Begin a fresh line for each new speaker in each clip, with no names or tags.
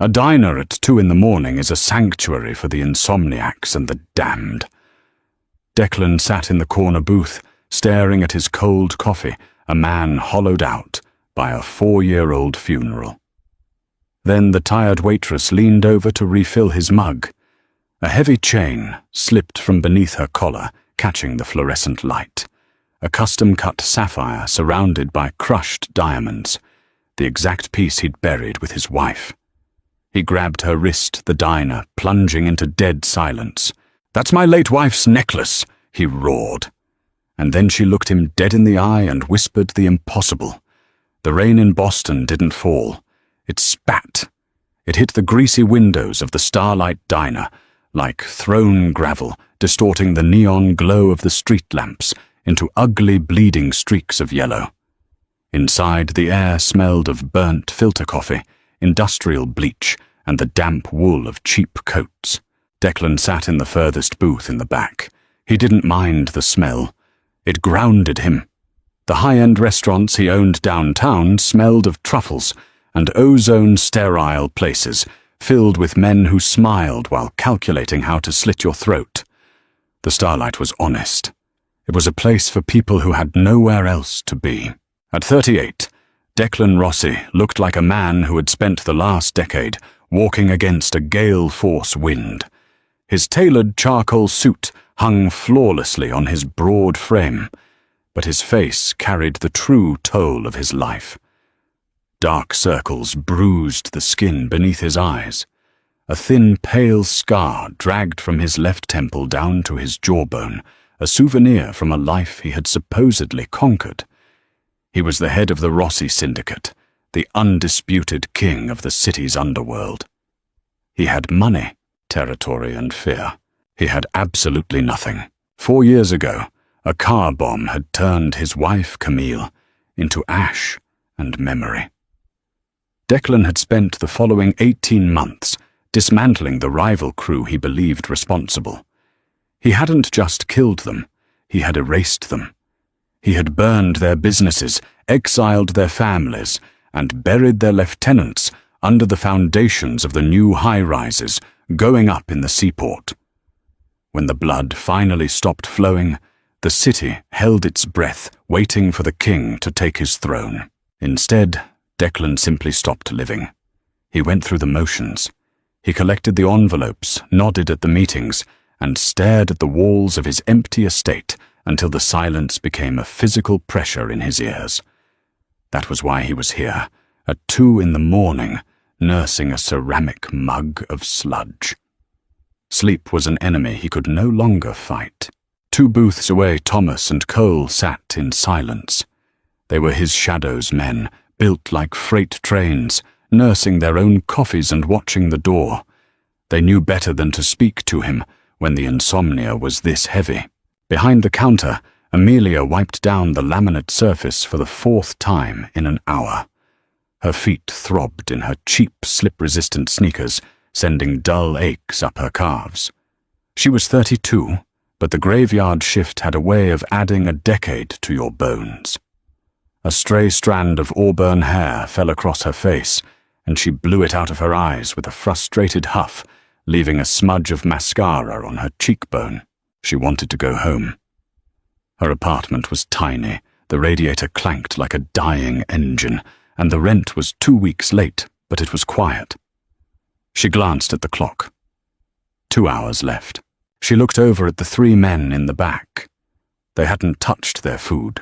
A diner at 2 in the morning is a sanctuary for the insomniacs and the damned. Declan sat in the corner booth, staring at his cold coffee, a man hollowed out by a 4-year-old funeral. Then the tired waitress leaned over to refill his mug. A heavy chain slipped from beneath her collar, catching the fluorescent light. A custom-cut sapphire surrounded by crushed diamonds, the exact piece he'd buried with his wife. He grabbed her wrist, the diner, plunging into dead silence. "That's my late wife's necklace," he roared. And then she looked him dead in the eye and whispered the impossible. The rain in Boston didn't fall. It spat. It hit the greasy windows of the Starlight Diner, like thrown gravel, distorting the neon glow of the street lamps into ugly bleeding streaks of yellow. Inside, the air smelled of burnt filter coffee, industrial bleach, and the damp wool of cheap coats. Declan sat in the furthest booth in the back. He didn't mind the smell. It grounded him. The high-end restaurants he owned downtown smelled of truffles and ozone-sterile places filled with men who smiled while calculating how to slit your throat. The Starlight was honest. It was a place for people who had nowhere else to be. At 38, Declan Rossi looked like a man who had spent the last decade walking against a gale-force wind. His tailored charcoal suit hung flawlessly on his broad frame, but his face carried the true toll of his life. Dark circles bruised the skin beneath his eyes. A thin, pale scar dragged from his left temple down to his jawbone, a souvenir from a life he had supposedly conquered. He was the head of the Rossi Syndicate, the undisputed king of the city's underworld. He had money, territory, and fear. He had absolutely nothing. 4 years ago, a car bomb had turned his wife, Camille, into ash and memory. Declan had spent the following 18 months dismantling the rival crew he believed responsible. He hadn't just killed them, he had erased them. He had burned their businesses, exiled their families, and buried their lieutenants under the foundations of the new high-rises going up in the seaport. When the blood finally stopped flowing, the city held its breath, waiting for the king to take his throne. Instead, Declan simply stopped living. He went through the motions. He collected the envelopes, nodded at the meetings, and stared at the walls of his empty estate until the silence became a physical pressure in his ears. That was why he was here, at 2 in the morning, nursing a ceramic mug of sludge. Sleep was an enemy he could no longer fight. 2 booths away, Thomas and Cole sat in silence. They were his shadow's men, built like freight trains, nursing their own coffees and watching the door. They knew better than to speak to him when the insomnia was this heavy. Behind the counter, Amelia wiped down the laminate surface for the 4th time in an hour. Her feet throbbed in her cheap, slip-resistant sneakers, sending dull aches up her calves. She was 32, but the graveyard shift had a way of adding a decade to your bones. A stray strand of auburn hair fell across her face, and she blew it out of her eyes with a frustrated huff, leaving a smudge of mascara on her cheekbone. She wanted to go home. Her apartment was tiny, the radiator clanked like a dying engine, and the rent was 2 weeks late, but it was quiet. She glanced at the clock. 2 hours left. She looked over at the 3 men in the back. They hadn't touched their food.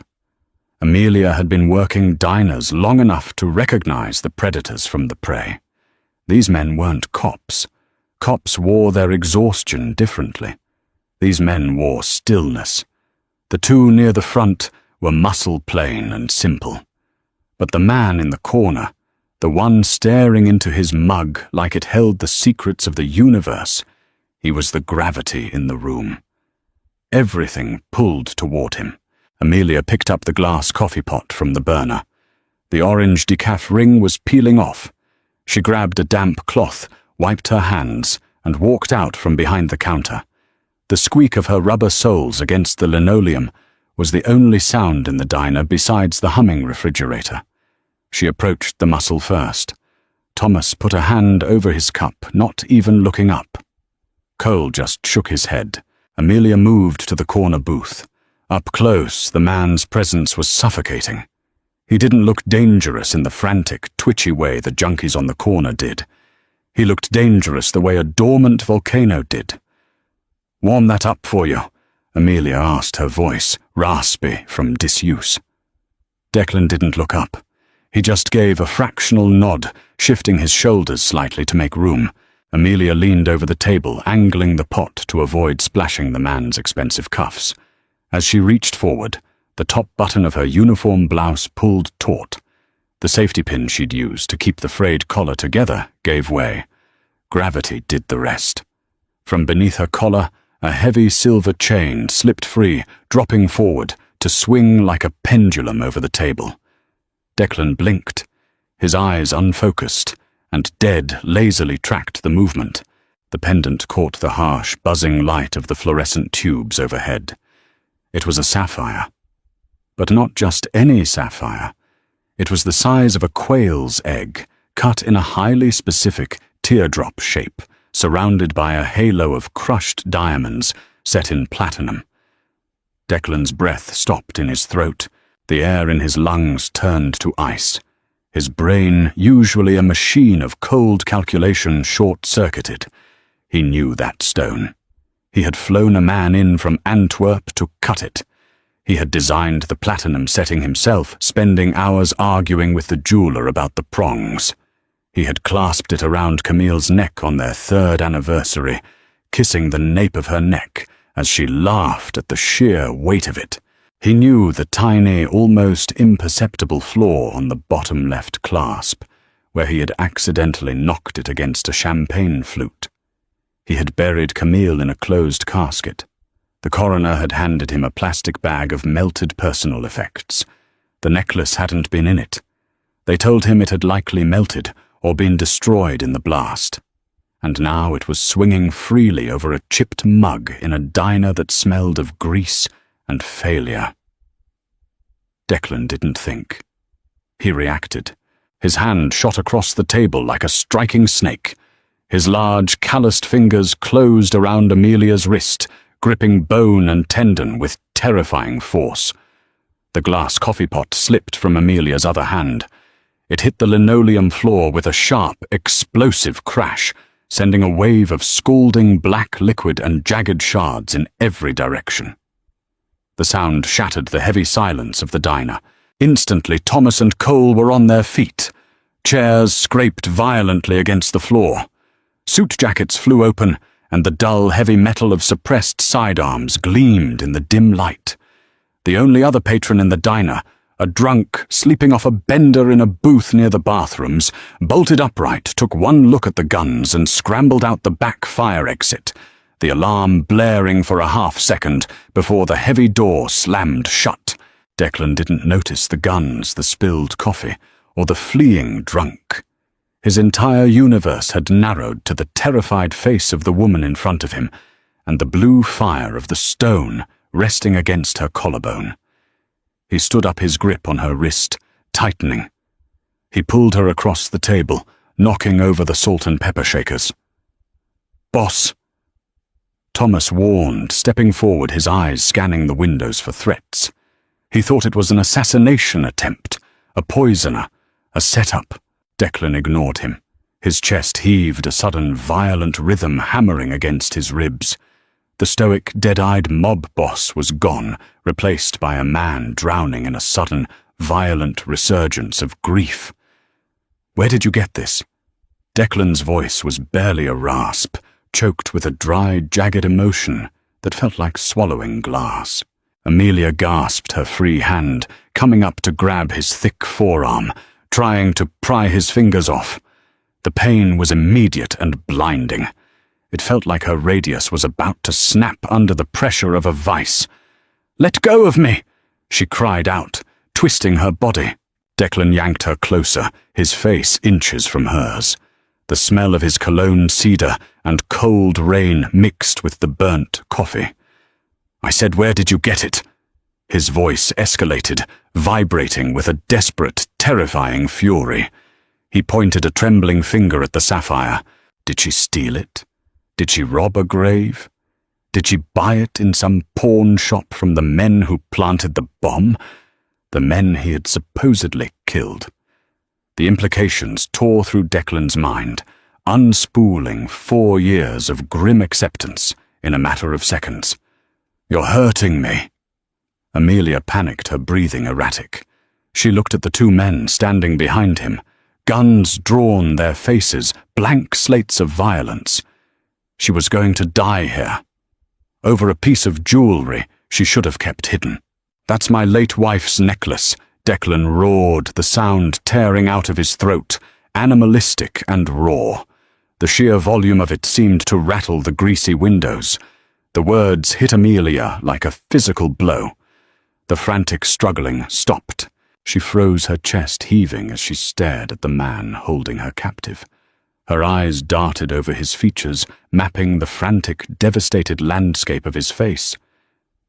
Amelia had been working diners long enough to recognize the predators from the prey. These men weren't cops. Cops wore their exhaustion differently. These men wore stillness. The 2 near the front were muscle-plain and simple. But the man in the corner, the one staring into his mug like it held the secrets of the universe, he was the gravity in the room. Everything pulled toward him. Amelia picked up the glass coffee pot from the burner. The orange decaf ring was peeling off. She grabbed a damp cloth, wiped her hands, and walked out from behind the counter. The squeak of her rubber soles against the linoleum was the only sound in the diner besides the humming refrigerator. She approached the muscle first. Thomas put a hand over his cup, not even looking up. Cole just shook his head. Amelia moved to the corner booth. Up close, the man's presence was suffocating. He didn't look dangerous in the frantic, twitchy way the junkies on the corner did. He looked dangerous the way a dormant volcano did. "Warm that up for you," Amelia asked, her voice raspy from disuse. Declan didn't look up. He just gave a fractional nod, shifting his shoulders slightly to make room. Amelia leaned over the table, angling the pot to avoid splashing the man's expensive cuffs. As she reached forward, the top button of her uniform blouse pulled taut. The safety pin she'd used to keep the frayed collar together gave way. Gravity did the rest. From beneath her collar, a heavy silver chain slipped free, dropping forward to swing like a pendulum over the table. Declan blinked, his eyes unfocused, and dead lazily tracked the movement. The pendant caught the harsh, buzzing light of the fluorescent tubes overhead. It was a sapphire. But not just any sapphire. It was the size of a quail's egg, cut in a highly specific teardrop shape, surrounded by a halo of crushed diamonds set in platinum. Declan's breath stopped in his throat. The air in his lungs turned to ice. His brain, usually a machine of cold calculation, short-circuited. He knew that stone. He had flown a man in from Antwerp to cut it. He had designed the platinum setting himself, spending hours arguing with the jeweler about the prongs. He had clasped it around Camille's neck on their 3rd anniversary, kissing the nape of her neck as she laughed at the sheer weight of it. He knew the tiny, almost imperceptible flaw on the bottom left clasp, where he had accidentally knocked it against a champagne flute. He had buried Camille in a closed casket. The coroner had handed him a plastic bag of melted personal effects. The necklace hadn't been in it. They told him it had likely melted or been destroyed in the blast. And now it was swinging freely over a chipped mug in a diner that smelled of grease and failure. Declan didn't think. He reacted. His hand shot across the table like a striking snake. His large, calloused fingers closed around Amelia's wrist, gripping bone and tendon with terrifying force. The glass coffee pot slipped from Amelia's other hand. It hit the linoleum floor with a sharp, explosive crash, sending a wave of scalding black liquid and jagged shards in every direction. The sound shattered the heavy silence of the diner. Instantly, Thomas and Cole were on their feet. Chairs scraped violently against the floor. Suit jackets flew open, and the dull, heavy metal of suppressed sidearms gleamed in the dim light. The only other patron in the diner, a drunk sleeping off a bender in a booth near the bathrooms, bolted upright, took one look at the guns and scrambled out the back fire exit, the alarm blaring for a half-second before the heavy door slammed shut. Declan didn't notice the guns, the spilled coffee, or the fleeing drunk. His entire universe had narrowed to the terrified face of the woman in front of him and the blue fire of the stone resting against her collarbone. He stood up, his grip on her wrist, tightening. He pulled her across the table, knocking over the salt and pepper shakers. "Boss!" Thomas warned, stepping forward, his eyes scanning the windows for threats. He thought it was an assassination attempt, a poisoner, a setup. Declan ignored him. His chest heaved, a sudden violent rhythm hammering against his ribs. The stoic, dead-eyed mob boss was gone, replaced by a man drowning in a sudden, violent resurgence of grief. "Where did you get this?" Declan's voice was barely a rasp, choked with a dry, jagged emotion that felt like swallowing glass. Amelia gasped, her free hand, coming up to grab his thick forearm, trying to pry his fingers off. The pain was immediate and blinding. It felt like her radius was about to snap under the pressure of a vice. "Let go of me!" she cried out, twisting her body. Declan yanked her closer, his face inches from hers. The smell of his cologne cedar and cold rain mixed with the burnt coffee. "I said, where did you get it?" His voice escalated, vibrating with a desperate, terrifying fury. He pointed a trembling finger at the sapphire. Did she steal it? Did she rob a grave? Did she buy it in some pawn shop from the men who planted the bomb? The men he had supposedly killed. The implications tore through Declan's mind, unspooling 4 years of grim acceptance in a matter of seconds. "You're hurting me." Amelia panicked, her breathing erratic. She looked at the 2 men standing behind him, guns drawn, their faces blank slates of violence. She was going to die here. Over a piece of jewelry she should have kept hidden. "That's my late wife's necklace," Declan roared, the sound tearing out of his throat, animalistic and raw. The sheer volume of it seemed to rattle the greasy windows. The words hit Amelia like a physical blow. The frantic struggling stopped. She froze, her chest heaving as she stared at the man holding her captive. Her eyes darted over his features, mapping the frantic, devastated landscape of his face.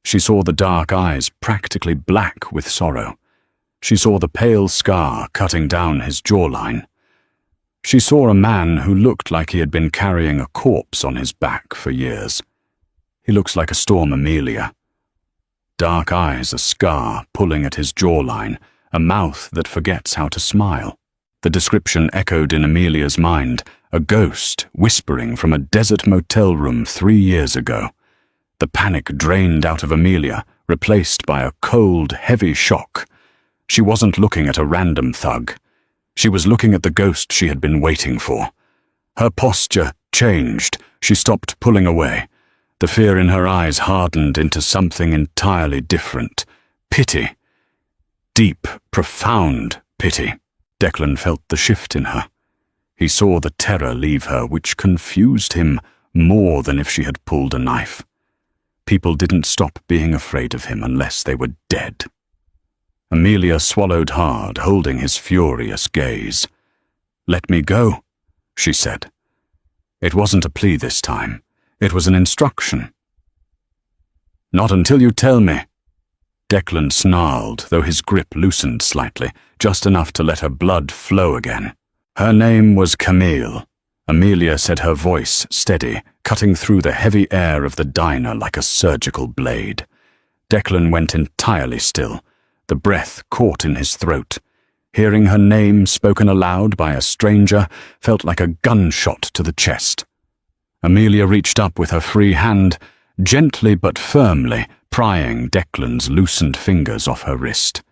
She saw the dark eyes practically black with sorrow. She saw the pale scar cutting down his jawline. She saw a man who looked like he had been carrying a corpse on his back for years. "He looks like a storm, Amelia." Dark eyes, a scar pulling at his jawline, a mouth that forgets how to smile. The description echoed in Amelia's mind, a ghost whispering from a desert motel room 3 years ago. The panic drained out of Amelia, replaced by a cold, heavy shock. She wasn't looking at a random thug. She was looking at the ghost she had been waiting for. Her posture changed. She stopped pulling away. The fear in her eyes hardened into something entirely different. Pity. Deep, profound pity. Declan felt the shift in her. He saw the terror leave her, which confused him more than if she had pulled a knife. People didn't stop being afraid of him unless they were dead. Amelia swallowed hard, holding his furious gaze. "Let me go," she said. It wasn't a plea this time. It was an instruction. "Not until you tell me." Declan snarled, though his grip loosened slightly, just enough to let her blood flow again. "Her name was Camille," Amelia said, her voice steady, cutting through the heavy air of the diner like a surgical blade. Declan went entirely still, the breath caught in his throat. Hearing her name spoken aloud by a stranger felt like a gunshot to the chest. Amelia reached up with her free hand, gently but firmly prying Declan's loosened fingers off her wrist.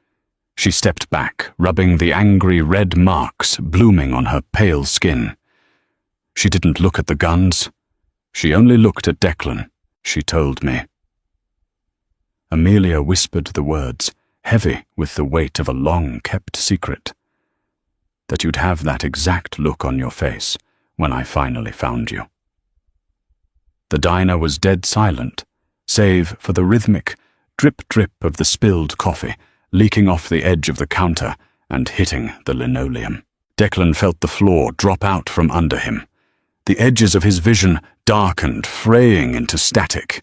She stepped back, rubbing the angry red marks blooming on her pale skin. She didn't look at the guns. She only looked at Declan, she told me. Amelia whispered the words, heavy with the weight of a long-kept secret. That you'd have that exact look on your face when I finally found you. The diner was dead silent, save for the rhythmic drip-drip of the spilled coffee leaking off the edge of the counter and hitting the linoleum. Declan felt the floor drop out from under him. The edges of his vision darkened, fraying into static.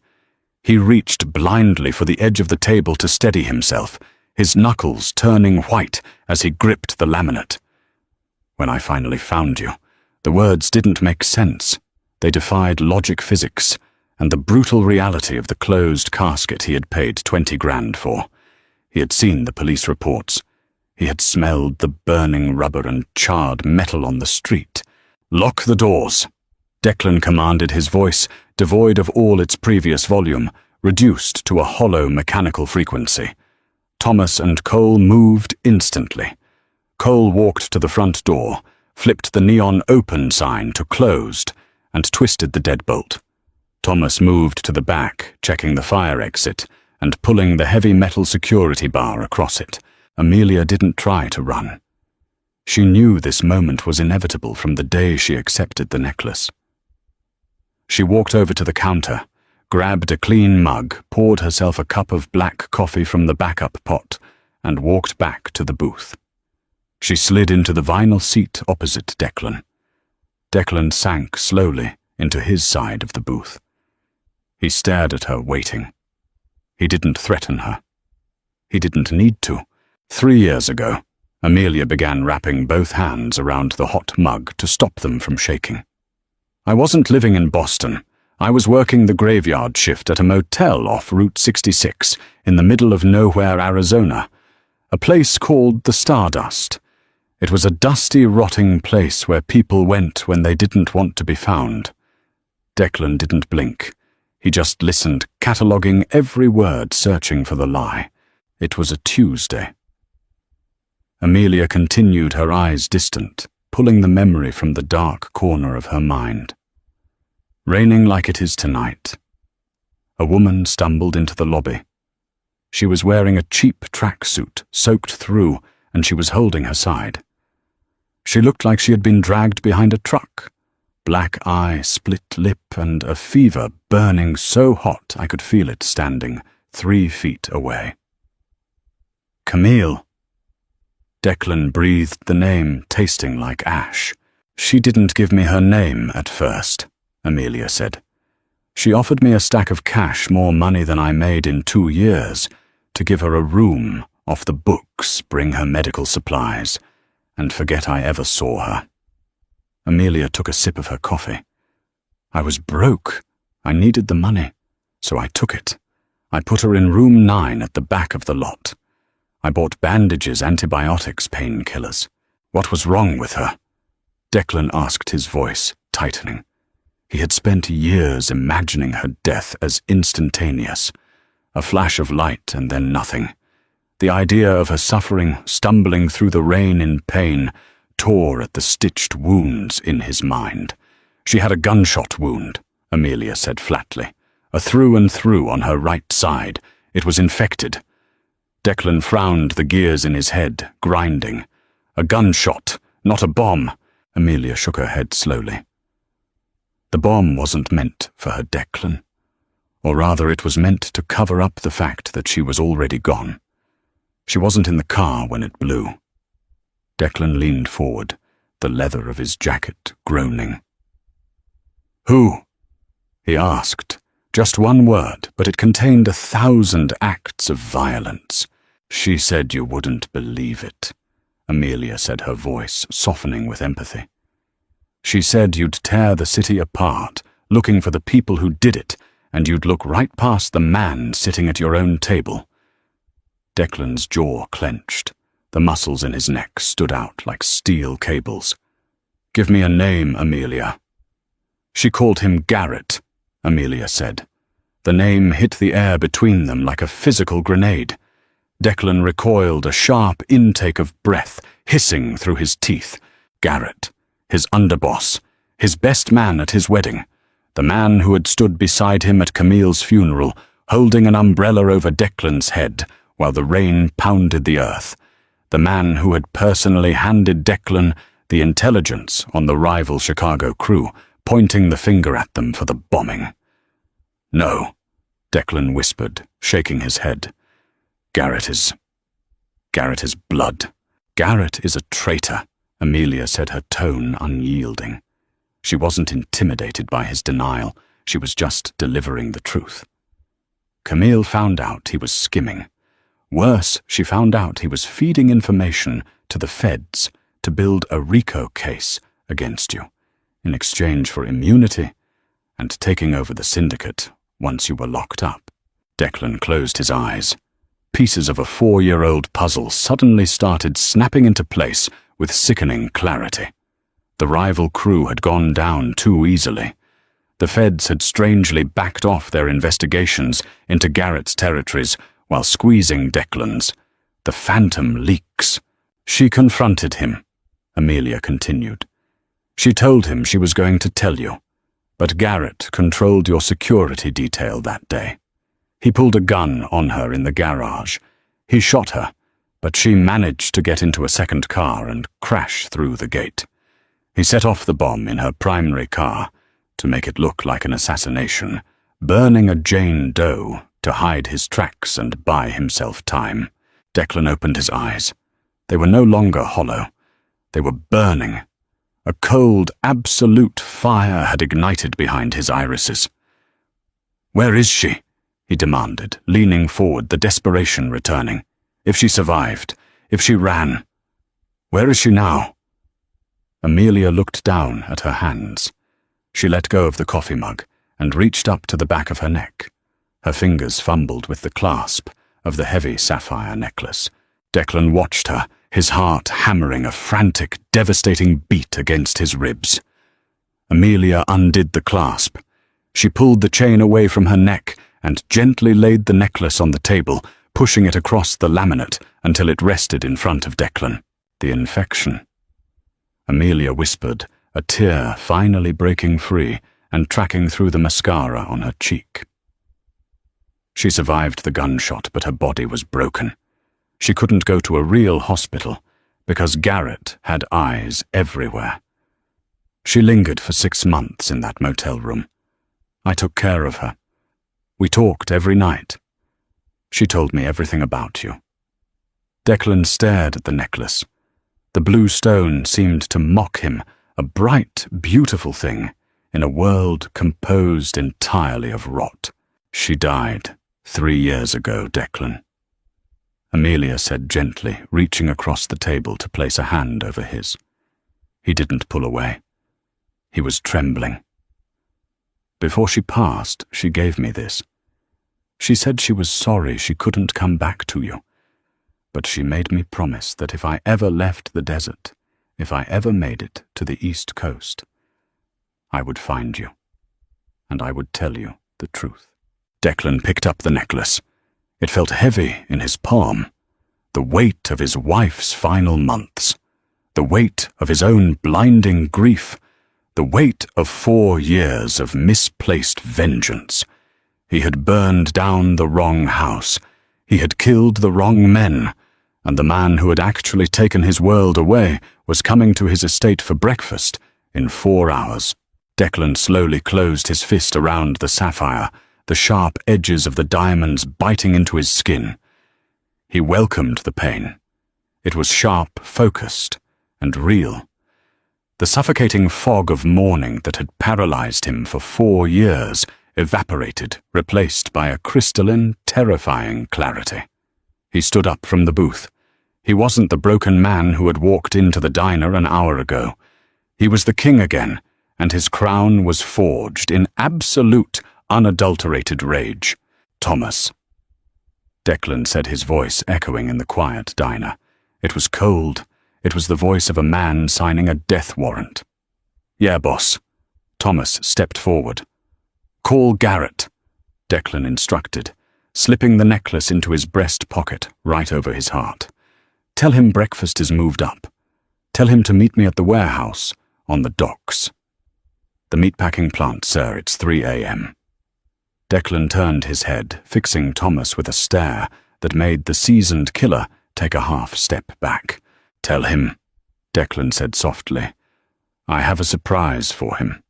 He reached blindly for the edge of the table to steady himself, his knuckles turning white as he gripped the laminate. When I finally found you, the words didn't make sense. They defied logic physics and the brutal reality of the closed casket he had paid 20 grand for. He had seen the police reports. He had smelled the burning rubber and charred metal on the street. "Lock the doors," Declan commanded, his voice, devoid of all its previous volume, reduced to a hollow mechanical frequency. Thomas and Cole moved instantly. Cole walked to the front door, flipped the neon open sign to closed, and twisted the deadbolt. Thomas moved to the back, checking the fire exit, and pulling the heavy metal security bar across it. Amelia didn't try to run. She knew this moment was inevitable from the day she accepted the necklace. She walked over to the counter, grabbed a clean mug, poured herself a cup of black coffee from the backup pot, and walked back to the booth. She slid into the vinyl seat opposite Declan. Declan sank slowly into his side of the booth. He stared at her, waiting. He didn't threaten her. He didn't need to. 3 years ago, Amelia began wrapping both hands around the hot mug to stop them from shaking. I wasn't living in Boston. I was working the graveyard shift at a motel off Route 66 in the middle of nowhere, Arizona, a place called the Stardust. It was a dusty, rotting place where people went when they didn't want to be found. Declan didn't blink. He just listened, cataloguing every word, searching for the lie. It was a Tuesday. Amelia continued, her eyes distant, pulling the memory from the dark corner of her mind. Raining like it is tonight. A woman stumbled into the lobby. She was wearing a cheap tracksuit, soaked through, and she was holding her side. She looked like she had been dragged behind a truck. Black eye, split lip, and a fever burning so hot I could feel it standing 3 feet away. Camille. Declan breathed the name, tasting like ash. She didn't give me her name at first, Amelia said. She offered me a stack of cash, more money than I made in 2 years, to give her a room, off the books, bring her medical supplies, and forget I ever saw her. Amelia took a sip of her coffee. I was broke. I needed the money, so I took it. I put her in room 9 at the back of the lot. I bought bandages, antibiotics, painkillers. What was wrong with her? Declan asked, his voice tightening. He had spent years imagining her death as instantaneous. A flash of light and then nothing. The idea of her suffering, stumbling through the rain in pain, tore at the stitched wounds in his mind. She had a gunshot wound, Amelia said flatly. A through and through on her right side. It was infected. Declan frowned, the gears in his head, grinding. A gunshot, not a bomb. Amelia shook her head slowly. The bomb wasn't meant for her, Declan. Or rather, it was meant to cover up the fact that she was already gone. She wasn't in the car when it blew. Declan leaned forward, the leather of his jacket groaning. Who? He asked. Just one word, but it contained 1,000 acts of violence. She said you wouldn't believe it, Amelia said, her voice softening with empathy. She said you'd tear the city apart, looking for the people who did it, and you'd look right past the man sitting at your own table. Declan's jaw clenched. The muscles in his neck stood out like steel cables. Give me a name, Amelia. She called him Garrett, Amelia said. The name hit the air between them like a physical grenade. Declan recoiled, a sharp intake of breath hissing through his teeth. Garrett, his underboss, his best man at his wedding, the man who had stood beside him at Camille's funeral, holding an umbrella over Declan's head while the rain pounded the earth, the man who had personally handed Declan the intelligence on the rival Chicago crew, pointing the finger at them for the bombing. No, Declan whispered, shaking his head. Garrett is blood. Garrett is a traitor, Amelia said, her tone unyielding. She wasn't intimidated by his denial. She was just delivering the truth. Camille found out he was skimming. Worse, she found out he was feeding information to the feds to build a RICO case against you, in exchange for immunity and taking over the syndicate once you were locked up. Declan closed his eyes. Pieces of a 4-year-old puzzle suddenly started snapping into place with sickening clarity. The rival crew had gone down too easily. The feds had strangely backed off their investigations into Garrett's territories while squeezing Declan's. The phantom leaks. She confronted him, Amelia continued. She told him she was going to tell you, but Garrett controlled your security detail that day. He pulled a gun on her in the garage. He shot her, but she managed to get into a second car and crash through the gate. He set off the bomb in her primary car to make it look like an assassination, burning a Jane Doe to hide his tracks and buy himself time. Declan opened his eyes. They were no longer hollow. They were burning. A cold, absolute fire had ignited behind his irises. Where is she? He demanded, leaning forward, the desperation returning. If she survived, if she ran. Where is she now?" Amelia looked down at her hands. She let go of the coffee mug and reached up to the back of her neck. Her fingers fumbled with the clasp of the heavy sapphire necklace. Declan watched her, his heart hammering a frantic, devastating beat against his ribs. Amelia undid the clasp. She pulled the chain away from her neck and gently laid the necklace on the table, pushing it across the laminate until it rested in front of Declan. The infection. Amelia whispered, a tear finally breaking free and tracking through the mascara on her cheek. She survived the gunshot, but her body was broken. She couldn't go to a real hospital because Garrett had eyes everywhere. She lingered for 6 months in that motel room. I took care of her. We talked every night. She told me everything about you. Declan stared at the necklace. The blue stone seemed to mock him, a bright, beautiful thing in a world composed entirely of rot. She died 3 years ago, Declan. Amelia said gently, reaching across the table to place a hand over his. He didn't pull away. He was trembling. Before she passed, she gave me this. She said she was sorry she couldn't come back to you, but she made me promise that if I ever left the desert, if I ever made it to the East Coast, I would find you, and I would tell you the truth. Declan picked up the necklace. It felt heavy in his palm, the weight of his wife's final months, the weight of his own blinding grief, the weight of 4 years of misplaced vengeance. He had burned down the wrong house. He had killed the wrong men, and the man who had actually taken his world away was coming to his estate for breakfast in 4 hours. Declan slowly closed his fist around the sapphire, the sharp edges of the diamonds biting into his skin. He welcomed the pain. It was sharp, focused, and real. The suffocating fog of mourning that had paralyzed him for 4 years evaporated, replaced by a crystalline, terrifying clarity. He stood up from the booth. He wasn't the broken man who had walked into the diner an hour ago. He was the king again, and his crown was forged in absolute, unadulterated rage. Thomas. Declan said, his voice echoing in the quiet diner. It was cold. It was the voice of a man signing a death warrant. "Yeah, boss." Thomas stepped forward. "Call Garrett," Declan instructed, slipping the necklace into his breast pocket right over his heart. "Tell him breakfast is moved up. Tell him to meet me at the warehouse on the docks." "The meatpacking plant, sir. It's 3 a.m. Declan turned his head, fixing Thomas with a stare that made the seasoned killer take a half step back. "Tell him," Declan said softly, "I have a surprise for him."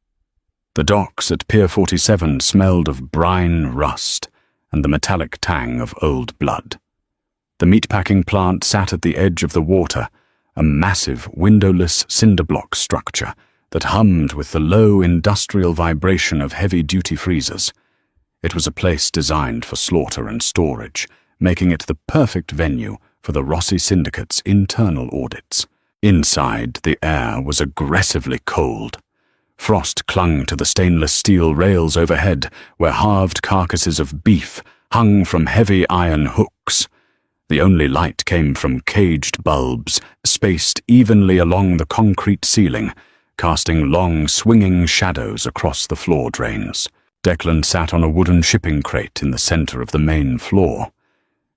The docks at Pier 47 smelled of brine rust and the metallic tang of old blood. The meatpacking plant sat at the edge of the water, a massive, windowless cinder-block structure that hummed with the low industrial vibration of heavy-duty freezers. It was a place designed for slaughter and storage, making it the perfect venue for the Rossi Syndicate's internal audits. Inside, the air was aggressively cold. Frost clung to the stainless steel rails overhead, where halved carcasses of beef hung from heavy iron hooks. The only light came from caged bulbs, spaced evenly along the concrete ceiling, casting long, swinging shadows across the floor drains. Declan sat on a wooden shipping crate in the center of the main floor.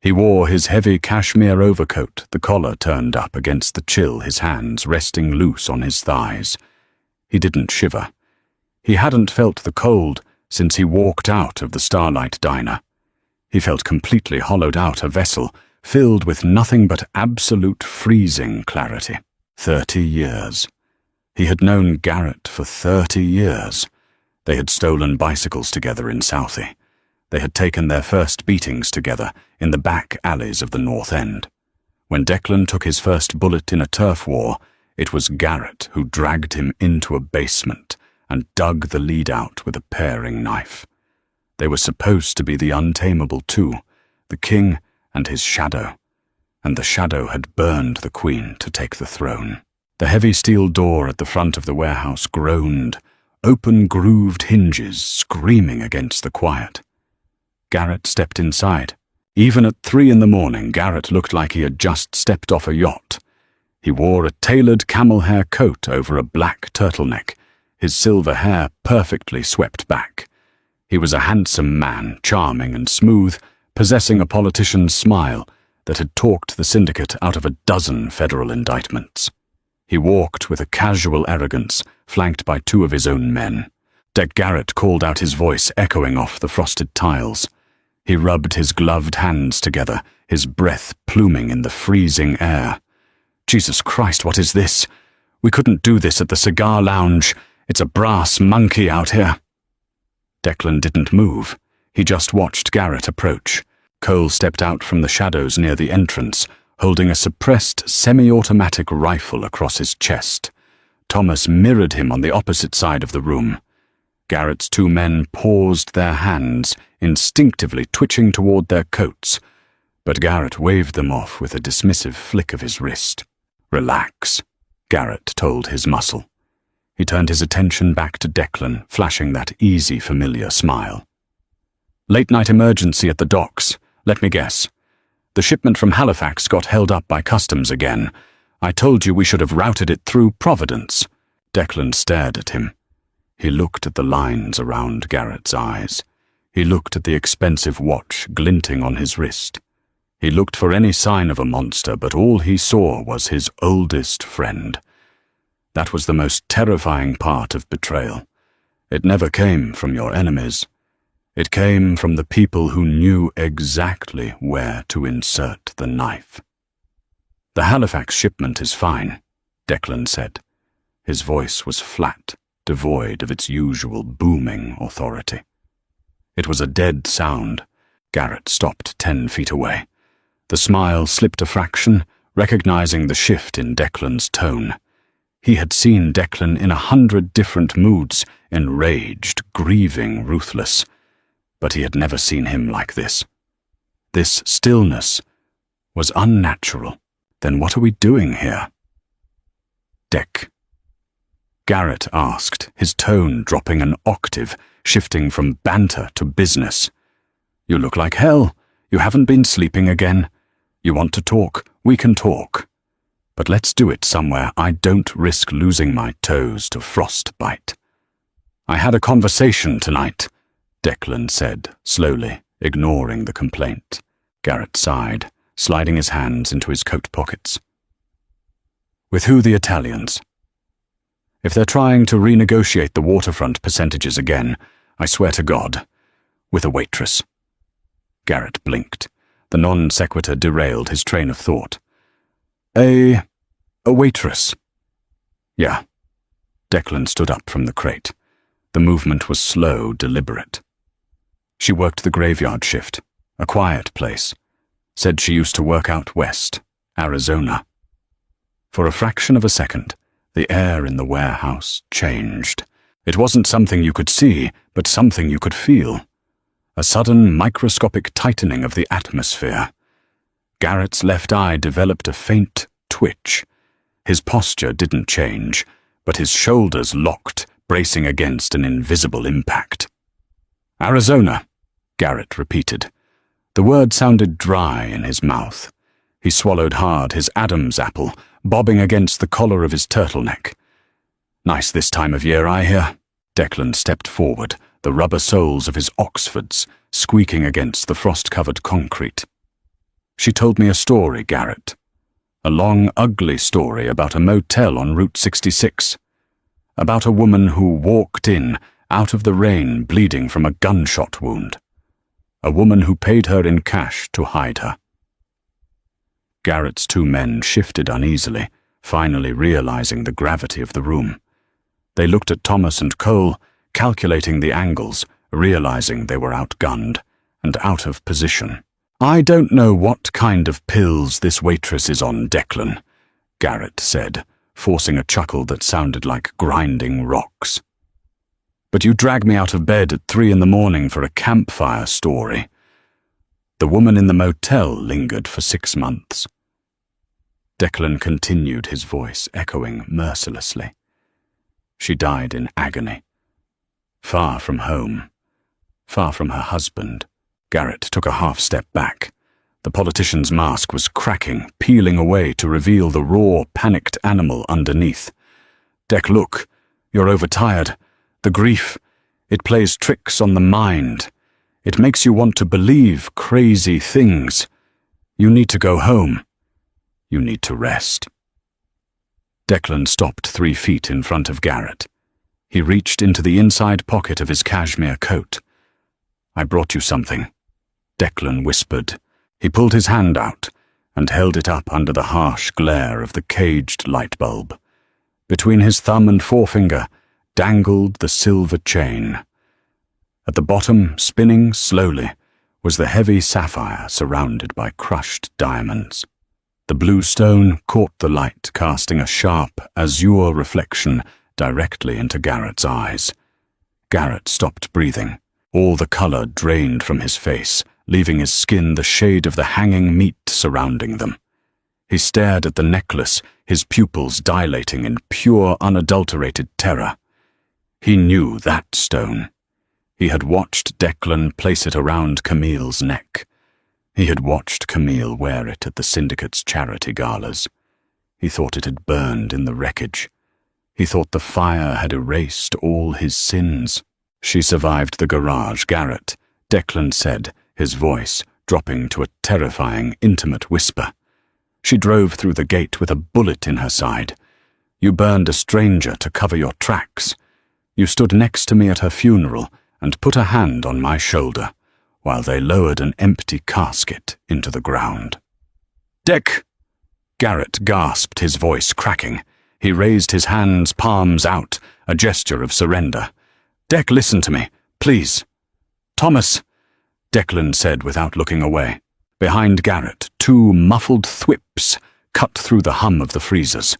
He wore his heavy cashmere overcoat, the collar turned up against the chill, his hands resting loose on his thighs. He didn't shiver. He hadn't felt the cold since he walked out of the Starlight Diner. He felt completely hollowed out, a vessel filled with nothing but absolute freezing clarity. 30 years. He had known Garrett for 30 years. They had stolen bicycles together in Southie. They had taken their first beatings together in the back alleys of the North End. When Declan took his first bullet in a turf war, it was Garrett who dragged him into a basement and dug the lead out with a paring knife. They were supposed to be the untamable two, the king and his shadow. and the shadow had burned the queen to take the throne. The heavy steel door at the front of the warehouse groaned, open grooved hinges screaming against the quiet. Garrett stepped inside. Even at 3 a.m, Garrett looked like he had just stepped off a yacht. He wore a tailored camel hair coat over a black turtleneck, his silver hair perfectly swept back. He was a handsome man, charming and smooth, possessing a politician's smile that had talked the syndicate out of a dozen federal indictments. He walked with a casual arrogance, flanked by 2 of his own men. Garrett called out, his voice echoing off the frosted tiles. He rubbed his gloved hands together, his breath pluming in the freezing air. Jesus Christ, what is this? We couldn't do this at the cigar lounge. It's a brass monkey out here. Declan didn't move. He just watched Garrett approach. Cole stepped out from the shadows near the entrance, holding a suppressed semi-automatic rifle across his chest. Thomas mirrored him on the opposite side of the room. Garrett's 2 men paused their hands, instinctively twitching toward their coats, but Garrett waved them off with a dismissive flick of his wrist. "Relax," Garrett told his muscle. He turned his attention back to Declan, flashing that easy, familiar smile. "Late-night emergency at the docks. Let me guess. The shipment from Halifax got held up by customs again. I told you we should have routed it through Providence." Declan stared at him. He looked at the lines around Garrett's eyes. He looked at the expensive watch glinting on his wrist. He looked for any sign of a monster, but all he saw was his oldest friend. That was the most terrifying part of betrayal. It never came from your enemies. It came from the people who knew exactly where to insert the knife. "The Halifax shipment is fine," Declan said. His voice was flat, devoid of its usual booming authority. It was a dead sound. Garrett stopped 10 feet away. The smile slipped a fraction, recognizing the shift in Declan's tone. He had seen Declan in 100 different moods, enraged, grieving, ruthless. But he had never seen him like this. This stillness was unnatural. Then what are we doing here? "Dick," Garrett asked, his tone dropping an octave, shifting from banter to business. "You look like hell. You haven't been sleeping again. You want to talk? We can talk. But let's do it somewhere I don't risk losing my toes to frostbite." "I had a conversation tonight," Declan said, slowly, ignoring the complaint. Garrett sighed, sliding his hands into his coat pockets. "With who? The Italians? If they're trying to renegotiate the waterfront percentages again, I swear to God, with a waitress." Garrett blinked. The non sequitur derailed his train of thought. A waitress." "Yeah." Declan stood up from the crate. The movement was slow, deliberate. "She worked the graveyard shift, a quiet place. Said she used to work out west, Arizona." For a fraction of a second, the air in the warehouse changed. It wasn't something you could see, but something you could feel. A sudden microscopic tightening of the atmosphere. Garrett's left eye developed a faint twitch. His posture didn't change, but his shoulders locked, bracing against an invisible impact. "Arizona," Garrett repeated. The word sounded dry in his mouth. He swallowed hard, his Adam's apple bobbing against the collar of his turtleneck. "Nice this time of year, I hear." Declan stepped forward, the rubber soles of his Oxfords squeaking against the frost-covered concrete. "She told me a story, Garrett. A long, ugly story about a motel on Route 66. About a woman who walked in, out of the rain, bleeding from a gunshot wound. A woman who paid her in cash to hide her." Garrett's 2 men shifted uneasily, finally realizing the gravity of the room. They looked at Thomas and Cole, calculating the angles, realizing they were outgunned and out of position. "I don't know what kind of pills this waitress is on, Declan," Garrett said, forcing a chuckle that sounded like grinding rocks. "But you drag me out of bed at 3 a.m. for a campfire story. The woman in the motel lingered for 6 months. Declan continued, his voice echoing mercilessly. She died in agony. Far from home. Far from her husband. Garrett took a half-step back. The politician's mask was cracking, peeling away to reveal the raw, panicked animal underneath. Dec, look. You're overtired. The grief, it plays tricks on the mind. It makes you want to believe crazy things. You need to go home. You need to rest. Declan stopped 3 feet in front of Garrett. He reached into the inside pocket of his cashmere coat. I brought you something, Declan whispered. He pulled his hand out and held it up under the harsh glare of the caged light bulb. Between his thumb and forefinger dangled the silver chain. At the bottom, spinning slowly, was the heavy sapphire surrounded by crushed diamonds. The blue stone caught the light, casting a sharp, azure reflection directly into Garrett's eyes. Garrett stopped breathing. All the color drained from his face, leaving his skin the shade of the hanging meat surrounding them. He stared at the necklace, his pupils dilating in pure, unadulterated terror. He knew that stone. He had watched Declan place it around Camille's neck. He had watched Camille wear it at the syndicate's charity galas. He thought it had burned in the wreckage. He thought the fire had erased all his sins. She survived the garage, Garrett, Declan said, his voice dropping to a terrifying, intimate whisper. She drove through the gate with a bullet in her side. You burned a stranger to cover your tracks. You stood next to me at her funeral and put a hand on my shoulder, while they lowered an empty casket into the ground. Dec! Garrett gasped, his voice cracking. He raised his hands, palms out, a gesture of surrender. Dec, listen to me, please. Thomas, Declan said without looking away. Behind Garrett, 2 muffled thwips cut through the hum of the freezers.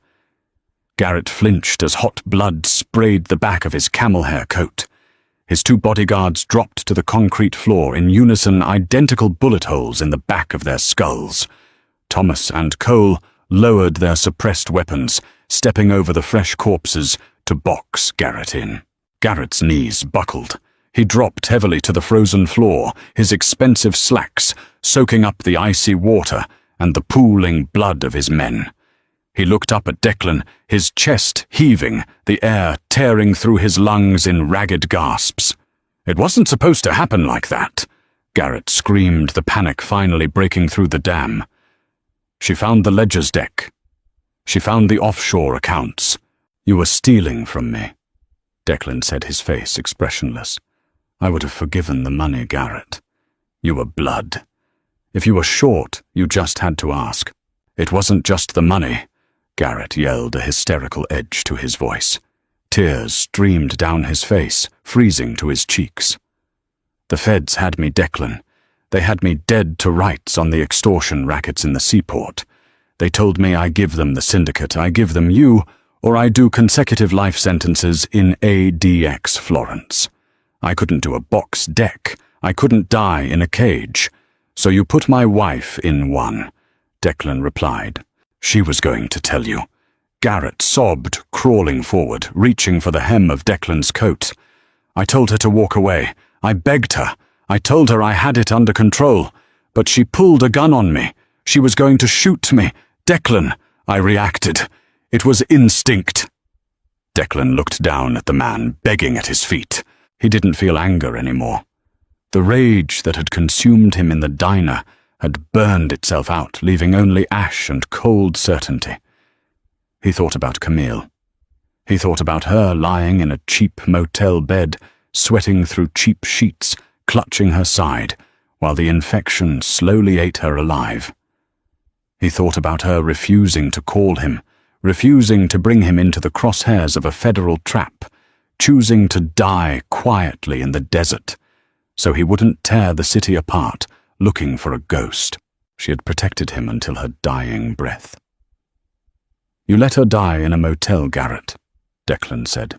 Garrett flinched as hot blood sprayed the back of his camel hair coat. His 2 bodyguards dropped to the concrete floor in unison, identical bullet holes in the back of their skulls. Thomas and Cole lowered their suppressed weapons, stepping over the fresh corpses to box Garrett in. Garrett's knees buckled. He dropped heavily to the frozen floor, his expensive slacks soaking up the icy water and the pooling blood of his men. He looked up at Declan, his chest heaving, the air tearing through his lungs in ragged gasps. It wasn't supposed to happen like that, Garrett screamed, the panic finally breaking through the dam. She found the ledger's deck. She found the offshore accounts. You were stealing from me, Declan said, his face expressionless. I would have forgiven the money, Garrett. You were blood. If you were short, you just had to ask. It wasn't just the money, Garrett yelled, a hysterical edge to his voice. Tears streamed down his face, freezing to his cheeks. The feds had me, Declan. They had me dead to rights on the extortion rackets in the seaport. They told me I give them the syndicate, I give them you, or I do consecutive life sentences in ADX Florence. I couldn't do a box deck. I couldn't die in a cage. So you put my wife in one, Declan replied. She was going to tell you. Garrett sobbed, crawling forward, reaching for the hem of Declan's coat. I told her to walk away. I begged her. I told her I had it under control. But she pulled a gun on me. She was going to shoot me. Declan, I reacted. It was instinct. Declan looked down at the man, begging at his feet. He didn't feel anger anymore. The rage that had consumed him in the diner had burned itself out, leaving only ash and cold certainty. He thought about Camille. He thought about her lying in a cheap motel bed, sweating through cheap sheets, clutching her side, while the infection slowly ate her alive. He thought about her refusing to call him, refusing to bring him into the crosshairs of a federal trap, choosing to die quietly in the desert, so he wouldn't tear the city apart, looking for a ghost. She had protected him until her dying breath. You let her die in a motel, Garrett, Declan said.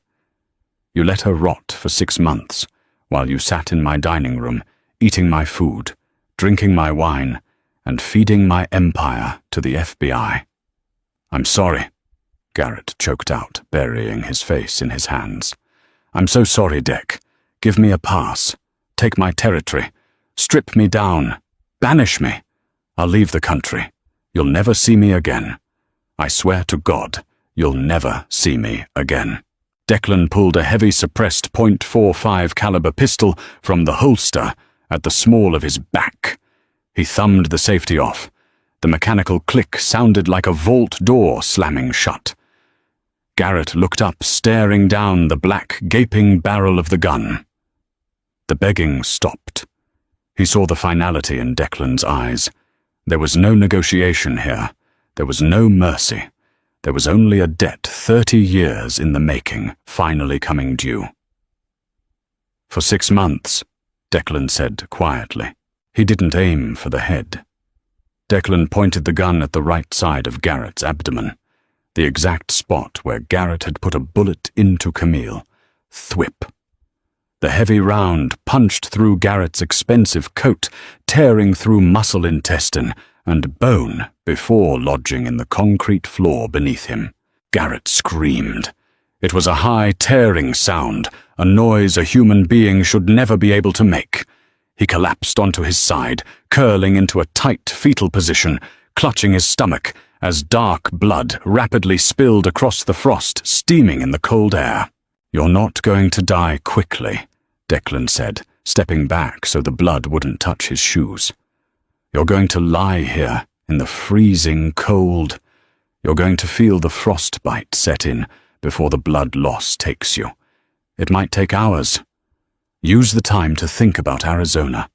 You let her rot for 6 months, while you sat in my dining room, eating my food, drinking my wine, and feeding my empire to the FBI. "I'm sorry," Garrett choked out, burying his face in his hands. "I'm so sorry, Deck. Give me a pass. Take my territory. Strip me down. Banish me. I'll leave the country. You'll never see me again. I swear to God, you'll never see me again." Declan pulled a heavy suppressed .45 caliber pistol from the holster at the small of his back. He thumbed the safety off. The mechanical click sounded like a vault door slamming shut. Garrett looked up, staring down the black, gaping barrel of the gun. The begging stopped. He saw the finality in Declan's eyes. There was no negotiation here. There was no mercy. There was only a debt 30 years in the making, finally coming due. "For 6 months," Declan said quietly. He didn't aim for the head. Declan pointed the gun at the right side of Garrett's abdomen, the exact spot where Garrett had put a bullet into Camille. Thwip. The heavy round punched through Garrett's expensive coat, tearing through muscle intestine and bone before lodging in the concrete floor beneath him. Garrett screamed. It was a high, tearing sound, a noise a human being should never be able to make. He collapsed onto his side, curling into a tight fetal position, clutching his stomach as dark blood rapidly spilled across the frost, steaming in the cold air. "You're not going to die quickly," Declan said, stepping back so the blood wouldn't touch his shoes. "You're going to lie here in the freezing cold. You're going to feel the frostbite set in before the blood loss takes you. It might take hours. Use the time to think about Arizona."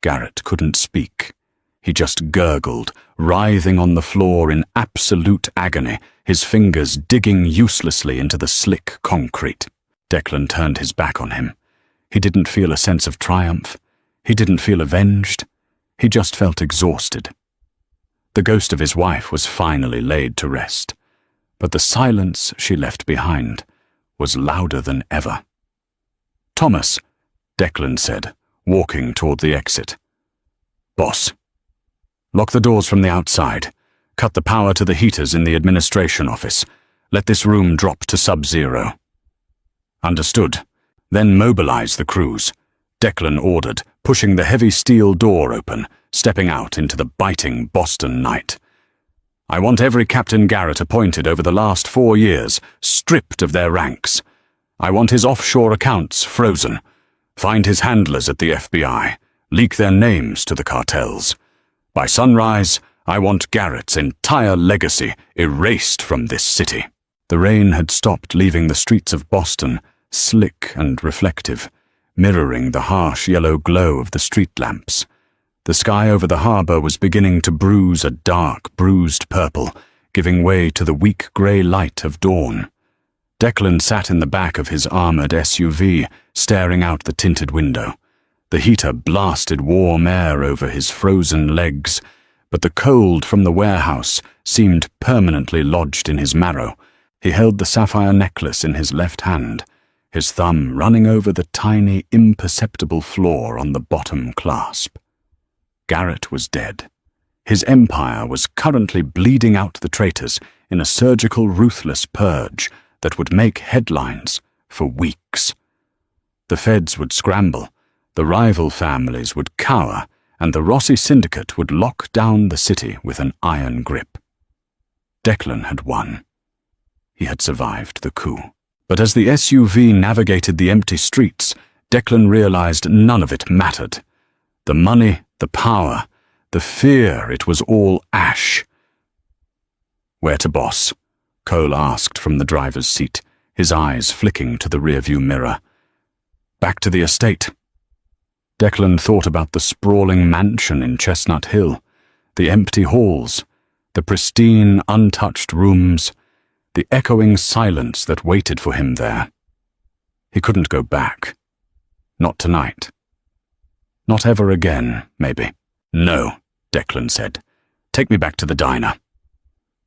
Garrett couldn't speak. He just gurgled, writhing on the floor in absolute agony, his fingers digging uselessly into the slick concrete. Declan turned his back on him. He didn't feel a sense of triumph. He didn't feel avenged. He just felt exhausted. The ghost of his wife was finally laid to rest, but the silence she left behind was louder than ever. "Thomas," Declan said, walking toward the exit. "Boss. Lock the doors from the outside. Cut the power to the heaters in the administration office. Let this room drop to sub-zero." "Understood. Then mobilize the crews," Declan ordered, pushing the heavy steel door open, stepping out into the biting Boston night. "I want every Captain Garrett appointed over the last 4 years stripped of their ranks. I want his offshore accounts frozen. Find his handlers at the FBI. Leak their names to the cartels. By sunrise, I want Garrett's entire legacy erased from this city." The rain had stopped leaving the streets of Boston, slick and reflective, mirroring the harsh yellow glow of the street lamps. The sky over the harbor was beginning to bruise a dark, bruised purple, giving way to the weak grey light of dawn. Declan sat in the back of his armored SUV, staring out the tinted window. The heater blasted warm air over his frozen legs, but the cold from the warehouse seemed permanently lodged in his marrow. He held the sapphire necklace in his left hand, his thumb running over the tiny, imperceptible flaw on the bottom clasp. Garrett was dead. His empire was currently bleeding out the traitors in a surgical, ruthless purge that would make headlines for weeks. The feds would scramble, the rival families would cower, and the Rossi syndicate would lock down the city with an iron grip. Declan had won. He had survived the coup. But as the SUV navigated the empty streets, Declan realized none of it mattered. The money, the power, the fear, it was all ash. "Where to, boss?" Cole asked from the driver's seat, his eyes flicking to the rearview mirror. "Back to the estate." Declan thought about the sprawling mansion in Chestnut Hill, the empty halls, the pristine, untouched rooms, the echoing silence that waited for him there. He couldn't go back. Not tonight. Not ever again, maybe. "No," Declan said. "Take me back to the diner."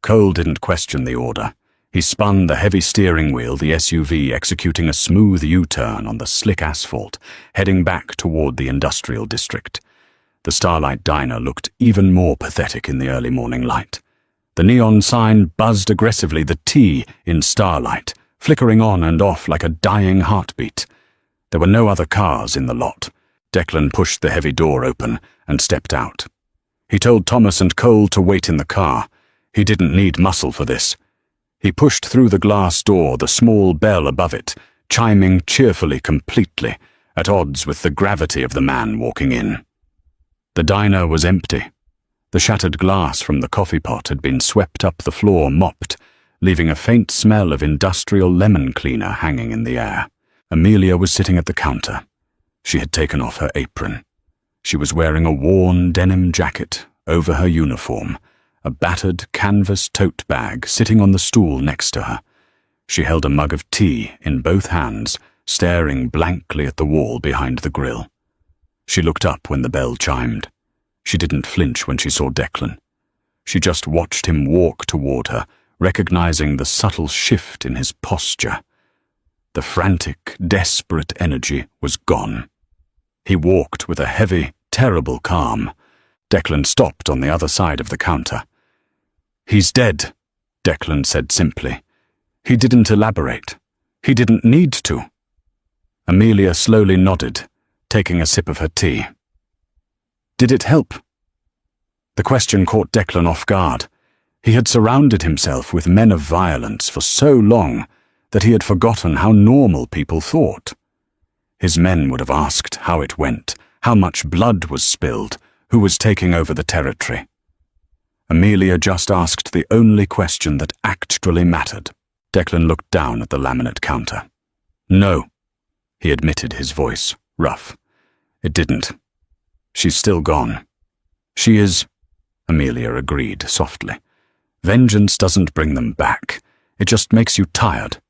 Cole didn't question the order. He spun the heavy steering wheel, the SUV executing a smooth U-turn on the slick asphalt, heading back toward the industrial district. The Starlight Diner looked even more pathetic in the early morning light. The neon sign buzzed aggressively, the T in starlight, flickering on and off like a dying heartbeat. There were no other cars in the lot. Declan pushed the heavy door open and stepped out. He told Thomas and Cole to wait in the car. He didn't need muscle for this. He pushed through the glass door, the small bell above it, chiming cheerfully, completely, at odds with the gravity of the man walking in. The diner was empty. The shattered glass from the coffee pot had been swept up the floor, mopped, leaving a faint smell of industrial lemon cleaner hanging in the air. Amelia was sitting at the counter. She had taken off her apron. She was wearing a worn denim jacket over her uniform, a battered canvas tote bag sitting on the stool next to her. She held a mug of tea in both hands, staring blankly at the wall behind the grill. She looked up when the bell chimed. She didn't flinch when she saw Declan. She just watched him walk toward her, recognizing the subtle shift in his posture. The frantic, desperate energy was gone. He walked with a heavy, terrible calm. Declan stopped on the other side of the counter. "He's dead," Declan said simply. He didn't elaborate. He didn't need to. Amelia slowly nodded, taking a sip of her tea. Did it help? The question caught Declan off guard. He had surrounded himself with men of violence for so long that he had forgotten how normal people thought. His men would have asked how it went, how much blood was spilled, who was taking over the territory. Amelia just asked the only question that actually mattered. Declan looked down at the laminate counter. "No," he admitted, his voice rough. "It didn't. She's still gone." "She is," Amelia agreed softly. "Vengeance doesn't bring them back. It just makes you tired."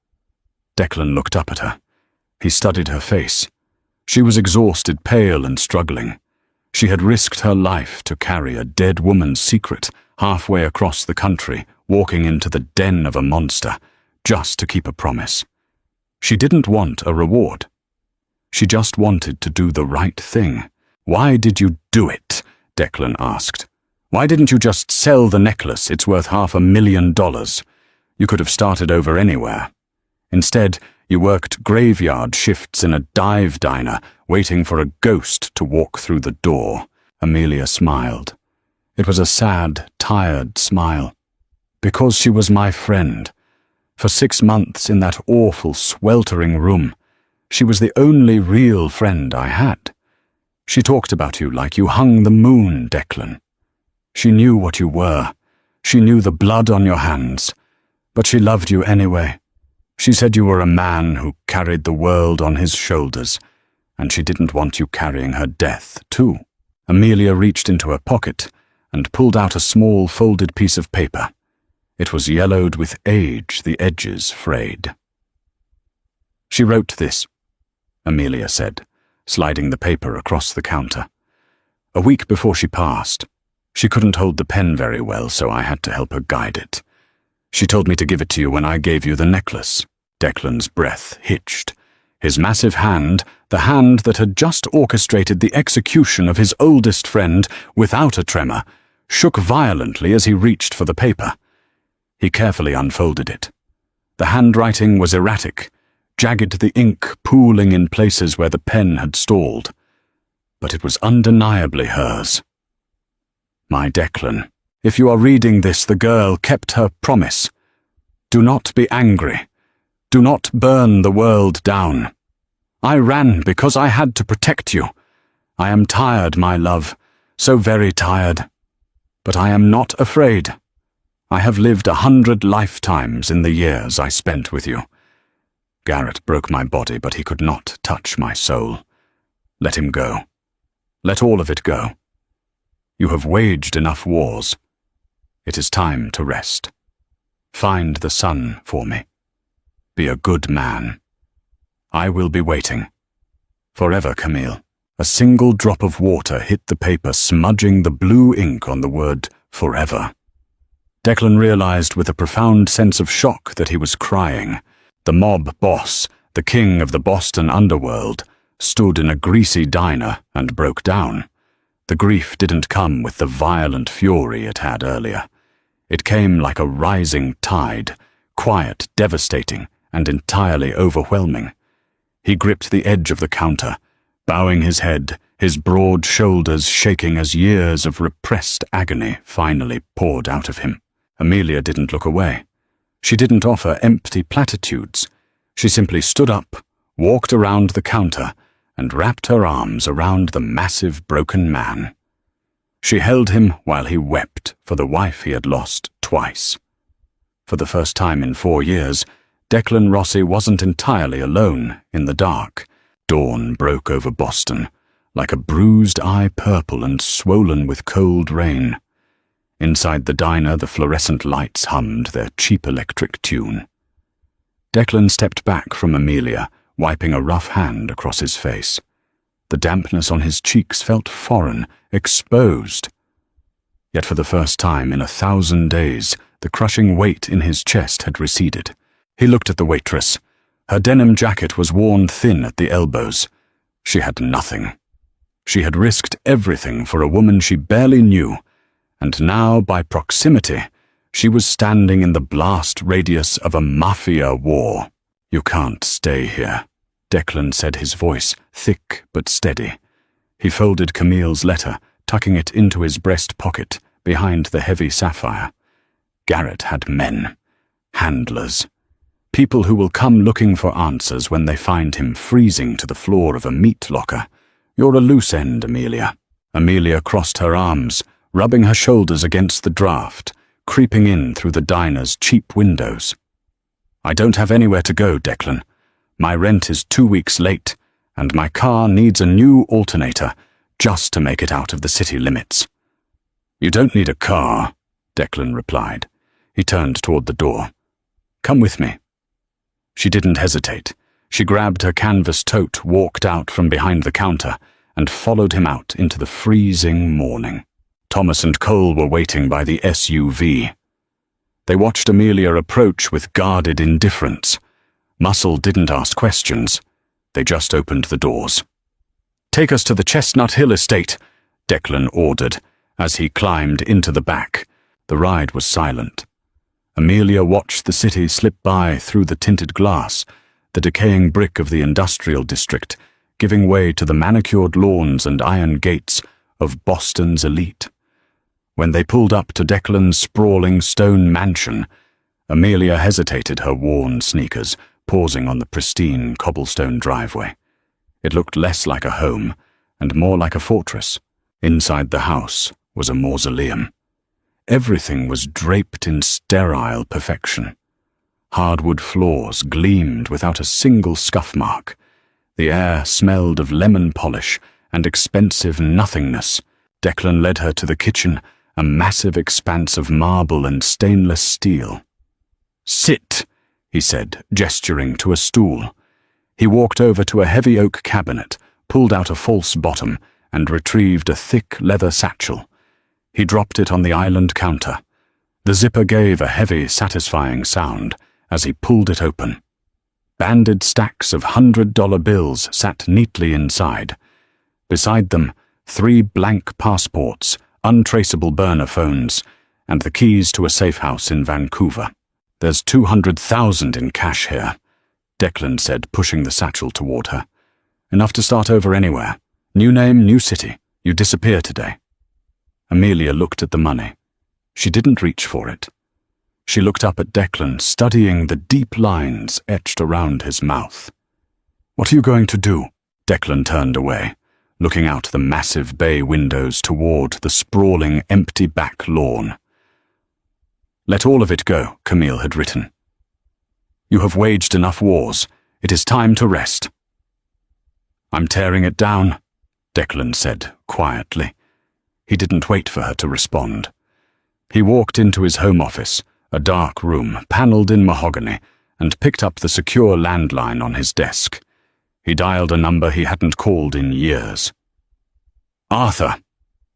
Declan looked up at her. He studied her face. She was exhausted, pale and struggling. She had risked her life to carry a dead woman's secret halfway across the country, walking into the den of a monster, just to keep a promise. She didn't want a reward. She just wanted to do the right thing. "Why did you do it?" Declan asked. "Why didn't you just sell the necklace? It's worth $500,000. You could have started over anywhere. Instead, you worked graveyard shifts in a dive diner, waiting for a ghost to walk through the door." Amelia smiled. It was a sad, tired smile. "Because she was my friend. For 6 months in that awful, sweltering room, she was the only real friend I had. She talked about you like you hung the moon, Declan. She knew what you were. She knew the blood on your hands. But she loved you anyway. She said you were a man who carried the world on his shoulders, and she didn't want you carrying her death, too." Amelia reached into her pocket and pulled out a small folded piece of paper. It was yellowed with age, the edges frayed. "She wrote this," Amelia said, sliding the paper across the counter. "A week before she passed. She couldn't hold the pen very well, so I had to help her guide it. She told me to give it to you when I gave you the necklace." Declan's breath hitched. His massive hand, the hand that had just orchestrated the execution of his oldest friend without a tremor, shook violently as he reached for the paper. He carefully unfolded it. The handwriting was erratic, jagged, the ink pooling in places where the pen had stalled. But it was undeniably hers. "My Declan, if you are reading this, the girl kept her promise. Do not be angry. Do not burn the world down. I ran because I had to protect you. I am tired, my love, so very tired. But I am not afraid. I have lived 100 lifetimes in the years I spent with you. Garrett broke my body, but he could not touch my soul. Let him go. Let all of it go. You have waged enough wars. It is time to rest. Find the sun for me. Be a good man. I will be waiting. Forever, Camille." A single drop of water hit the paper, smudging the blue ink on the word forever. Declan realized with a profound sense of shock that he was crying. The mob boss, the king of the Boston underworld, stood in a greasy diner and broke down. The grief didn't come with the violent fury it had earlier. It came like a rising tide, quiet, devastating, and entirely overwhelming. He gripped the edge of the counter, bowing his head, his broad shoulders shaking as years of repressed agony finally poured out of him. Amelia didn't look away. She didn't offer empty platitudes. She simply stood up, walked around the counter, and wrapped her arms around the massive broken man. She held him while he wept for the wife he had lost twice. For the first time in 4 years, Declan Rossi wasn't entirely alone in the dark. Dawn broke over Boston, like a bruised eye purple and swollen with cold rain. Inside the diner, the fluorescent lights hummed their cheap electric tune. Declan stepped back from Amelia, wiping a rough hand across his face. The dampness on his cheeks felt foreign, exposed. Yet for the first time in 1,000 days, the crushing weight in his chest had receded. He looked at the waitress. Her denim jacket was worn thin at the elbows. She had nothing. She had risked everything for a woman she barely knew, and now, by proximity, she was standing in the blast radius of a mafia war. "You can't stay here," Declan said, his voice thick but steady. He folded Camille's letter, tucking it into his breast pocket behind the heavy sapphire. Garrett had men, handlers, people who will come looking for answers when they find him freezing to the floor of a meat locker. "You're a loose end, Amelia." Amelia crossed her arms, rubbing her shoulders against the draft, creeping in through the diner's cheap windows. "I don't have anywhere to go, Declan. My rent is 2 weeks late, and my car needs a new alternator just to make it out of the city limits." "You don't need a car," Declan replied. He turned toward the door. "Come with me." She didn't hesitate. She grabbed her canvas tote, walked out from behind the counter, and followed him out into the freezing morning. Thomas and Cole were waiting by the SUV. They watched Amelia approach with guarded indifference. Muscle didn't ask questions. They just opened the doors. "Take us to the Chestnut Hill estate," Declan ordered, as he climbed into the back. The ride was silent. Amelia watched the city slip by through the tinted glass, the decaying brick of the industrial district, giving way to the manicured lawns and iron gates of Boston's elite. When they pulled up to Declan's sprawling stone mansion, Amelia hesitated, her worn sneakers pausing on the pristine cobblestone driveway. It looked less like a home and more like a fortress. Inside the house was a mausoleum. Everything was draped in sterile perfection. Hardwood floors gleamed without a single scuff mark. The air smelled of lemon polish and expensive nothingness. Declan led her to the kitchen, a massive expanse of marble and stainless steel. "Sit," he said, gesturing to a stool. He walked over to a heavy oak cabinet, pulled out a false bottom, and retrieved a thick leather satchel. He dropped it on the island counter. The zipper gave a heavy, satisfying sound as he pulled it open. Banded stacks of $100 bills sat neatly inside. Beside them, 3 blank passports, untraceable burner phones, and the keys to a safe house in Vancouver. "There's $200,000 in cash here," Declan said, pushing the satchel toward her. "Enough to start over anywhere. New name, new city. You disappear today." Amelia looked at the money. She didn't reach for it. She looked up at Declan, studying the deep lines etched around his mouth. "What are you going to do?" Declan turned away, looking out the massive bay windows toward the sprawling, empty back lawn. "Let all of it go," Camille had written. "You have waged enough wars. It is time to rest." "I'm tearing it down," Declan said quietly. He didn't wait for her to respond. He walked into his home office, a dark room panelled in mahogany, and picked up the secure landline on his desk. He dialed a number he hadn't called in years. "Arthur,"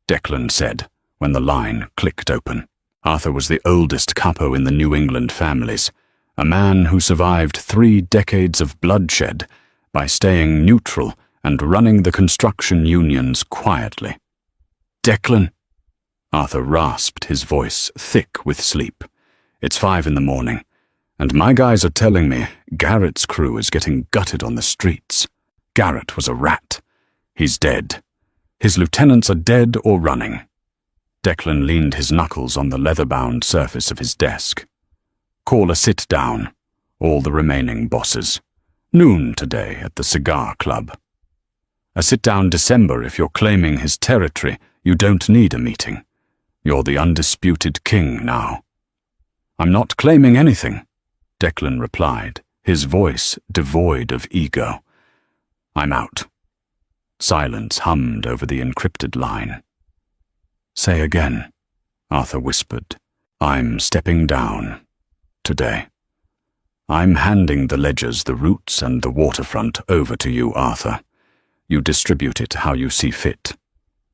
Declan said when the line clicked open. Arthur was the oldest capo in the New England families, a man who survived 3 decades of bloodshed by staying neutral and running the construction unions quietly. "Declan?" Arthur rasped, his voice thick with sleep. "It's 5 in the morning, and my guys are telling me Garrett's crew is getting gutted on the streets. Garrett was a rat. He's dead. His lieutenants are dead or running." Declan leaned his knuckles on the leather-bound surface of his desk. "Call a sit-down, all the remaining bosses. Noon today at the Cigar Club. A sit-down December if you're claiming his territory. You don't need a meeting. You're the undisputed king now." "I'm not claiming anything," Declan replied, his voice devoid of ego. "I'm out." Silence hummed over the encrypted line. "Say again," Arthur whispered. "I'm stepping down. Today. I'm handing the ledgers, the routes, and the waterfront over to you, Arthur. You distribute it how you see fit.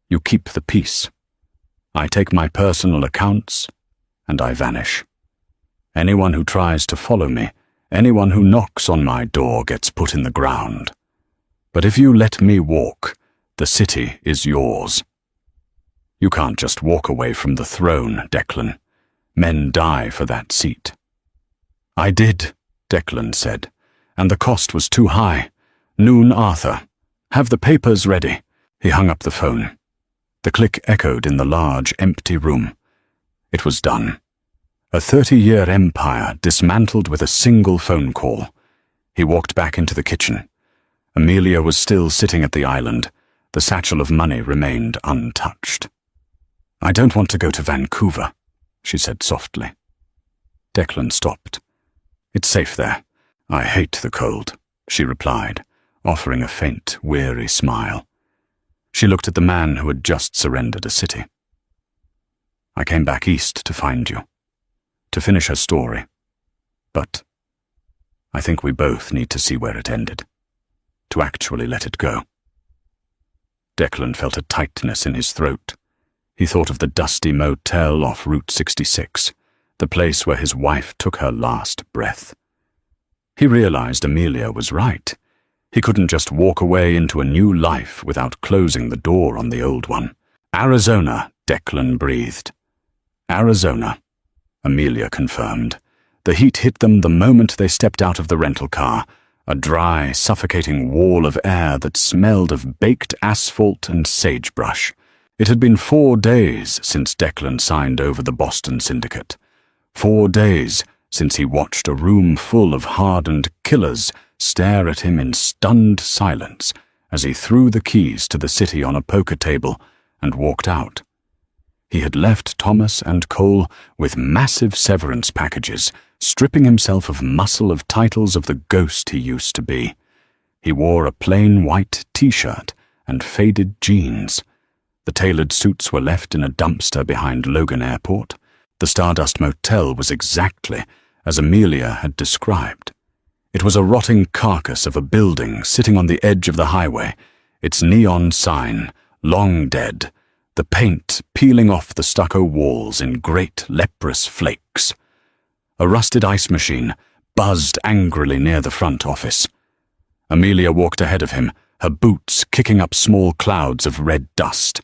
You keep the peace. I take my personal accounts, and I vanish. Anyone who tries to follow me, anyone who knocks on my door gets put in the ground. But if you let me walk, the city is yours. You can't just walk away from the throne, Declan. Men die for that seat." "I did," Declan said, "and the cost was too high. Noon, Arthur. Have the papers ready." He hung up the phone. The click echoed in the large, empty room. It was done. A 30-year empire dismantled with a single phone call. He walked back into the kitchen. Amelia was still sitting at the island. The satchel of money remained untouched. "I don't want to go to Vancouver," she said softly. Declan stopped. "It's safe there. I hate the cold," she replied, offering a faint, weary smile. She looked at the man who had just surrendered a city. "I came back east to find you, to finish her story. But I think we both need to see where it ended, to actually let it go." Declan felt a tightness in his throat. He thought of the dusty motel off Route 66, the place where his wife took her last breath. He realized Amelia was right. He couldn't just walk away into a new life without closing the door on the old one. "Arizona," Declan breathed. "Arizona," Amelia confirmed. The heat hit them the moment they stepped out of the rental car, a dry, suffocating wall of air that smelled of baked asphalt and sagebrush. It had been 4 days since Declan signed over the Boston Syndicate. 4 days since he watched a room full of hardened killers stare at him in stunned silence as he threw the keys to the city on a poker table and walked out. He had left Thomas and Cole with massive severance packages, stripping himself of muscle of titles of the ghost he used to be. He wore a plain white t-shirt and faded jeans. The tailored suits were left in a dumpster behind Logan Airport. The Stardust Motel was exactly as Amelia had described. It was a rotting carcass of a building sitting on the edge of the highway, its neon sign, long dead, the paint peeling off the stucco walls in great leprous flakes. A rusted ice machine buzzed angrily near the front office. Amelia walked ahead of him, her boots kicking up small clouds of red dust.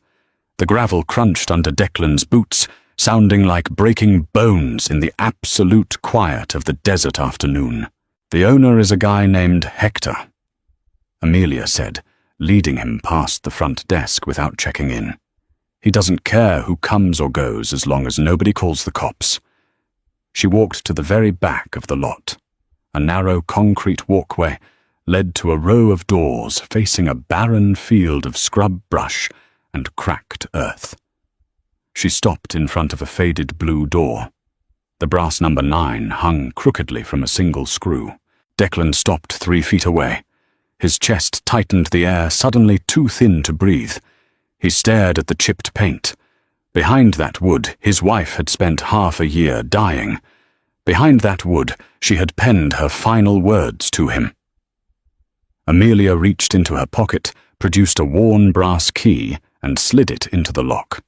The gravel crunched under Declan's boots, sounding like breaking bones in the absolute quiet of the desert afternoon. "The owner is a guy named Hector," Amelia said, leading him past the front desk without checking in. "He doesn't care who comes or goes as long as nobody calls the cops." She walked to the very back of the lot. A narrow concrete walkway led to a row of doors facing a barren field of scrub brush and cracked earth. She stopped in front of a faded blue door. The brass number 9 hung crookedly from a single screw. Declan stopped 3 feet away. His chest tightened, the air suddenly too thin to breathe. He stared at the chipped paint. Behind that wood, his wife had spent half a year dying. Behind that wood, she had penned her final words to him. Amelia reached into her pocket, produced a worn brass key, and slid it into the lock.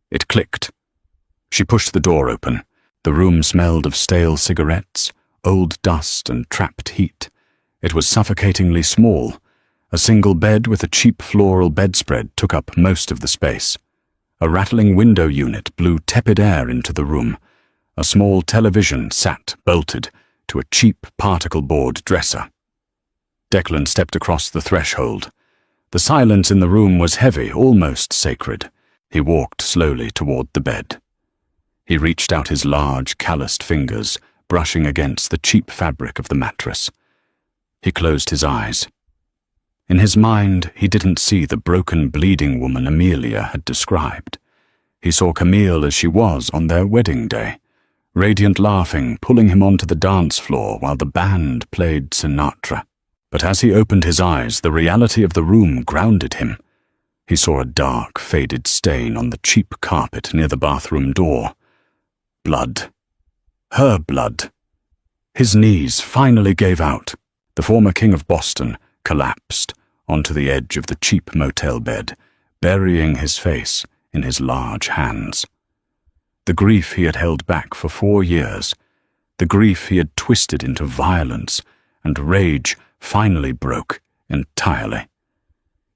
It clicked. She pushed the door open. The room smelled of stale cigarettes, old dust, and trapped heat. It was suffocatingly small. A single bed with a cheap floral bedspread took up most of the space. A rattling window unit blew tepid air into the room. A small television sat bolted to a cheap particle board dresser. Declan stepped across the threshold. The silence in the room was heavy, almost sacred. He walked slowly toward the bed. He reached out his large, calloused fingers, brushing against the cheap fabric of the mattress. He closed his eyes. In his mind, he didn't see the broken, bleeding woman Amelia had described. He saw Camille as she was on their wedding day, radiant laughing, pulling him onto the dance floor while the band played Sinatra. But as he opened his eyes, the reality of the room grounded him. He saw a dark, faded stain on the cheap carpet near the bathroom door. Blood. Her blood. His knees finally gave out. The former King of Boston collapsed onto the edge of the cheap motel bed, burying his face in his large hands. The grief he had held back for 4 years, the grief he had twisted into violence and rage, finally broke entirely.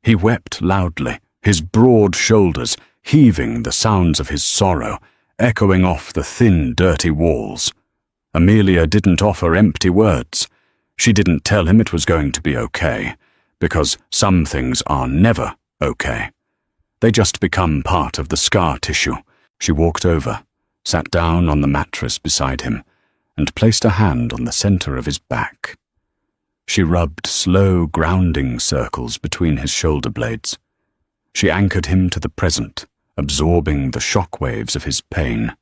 He wept loudly, his broad shoulders heaving, the sounds of his sorrow echoing off the thin, dirty walls. Amelia didn't offer empty words. She didn't tell him it was going to be okay, because some things are never okay. They just become part of the scar tissue. She walked over, sat down on the mattress beside him, and placed a hand on the center of his back. She rubbed slow, grounding circles between his shoulder blades. She anchored him to the present, absorbing the shock waves of his pain.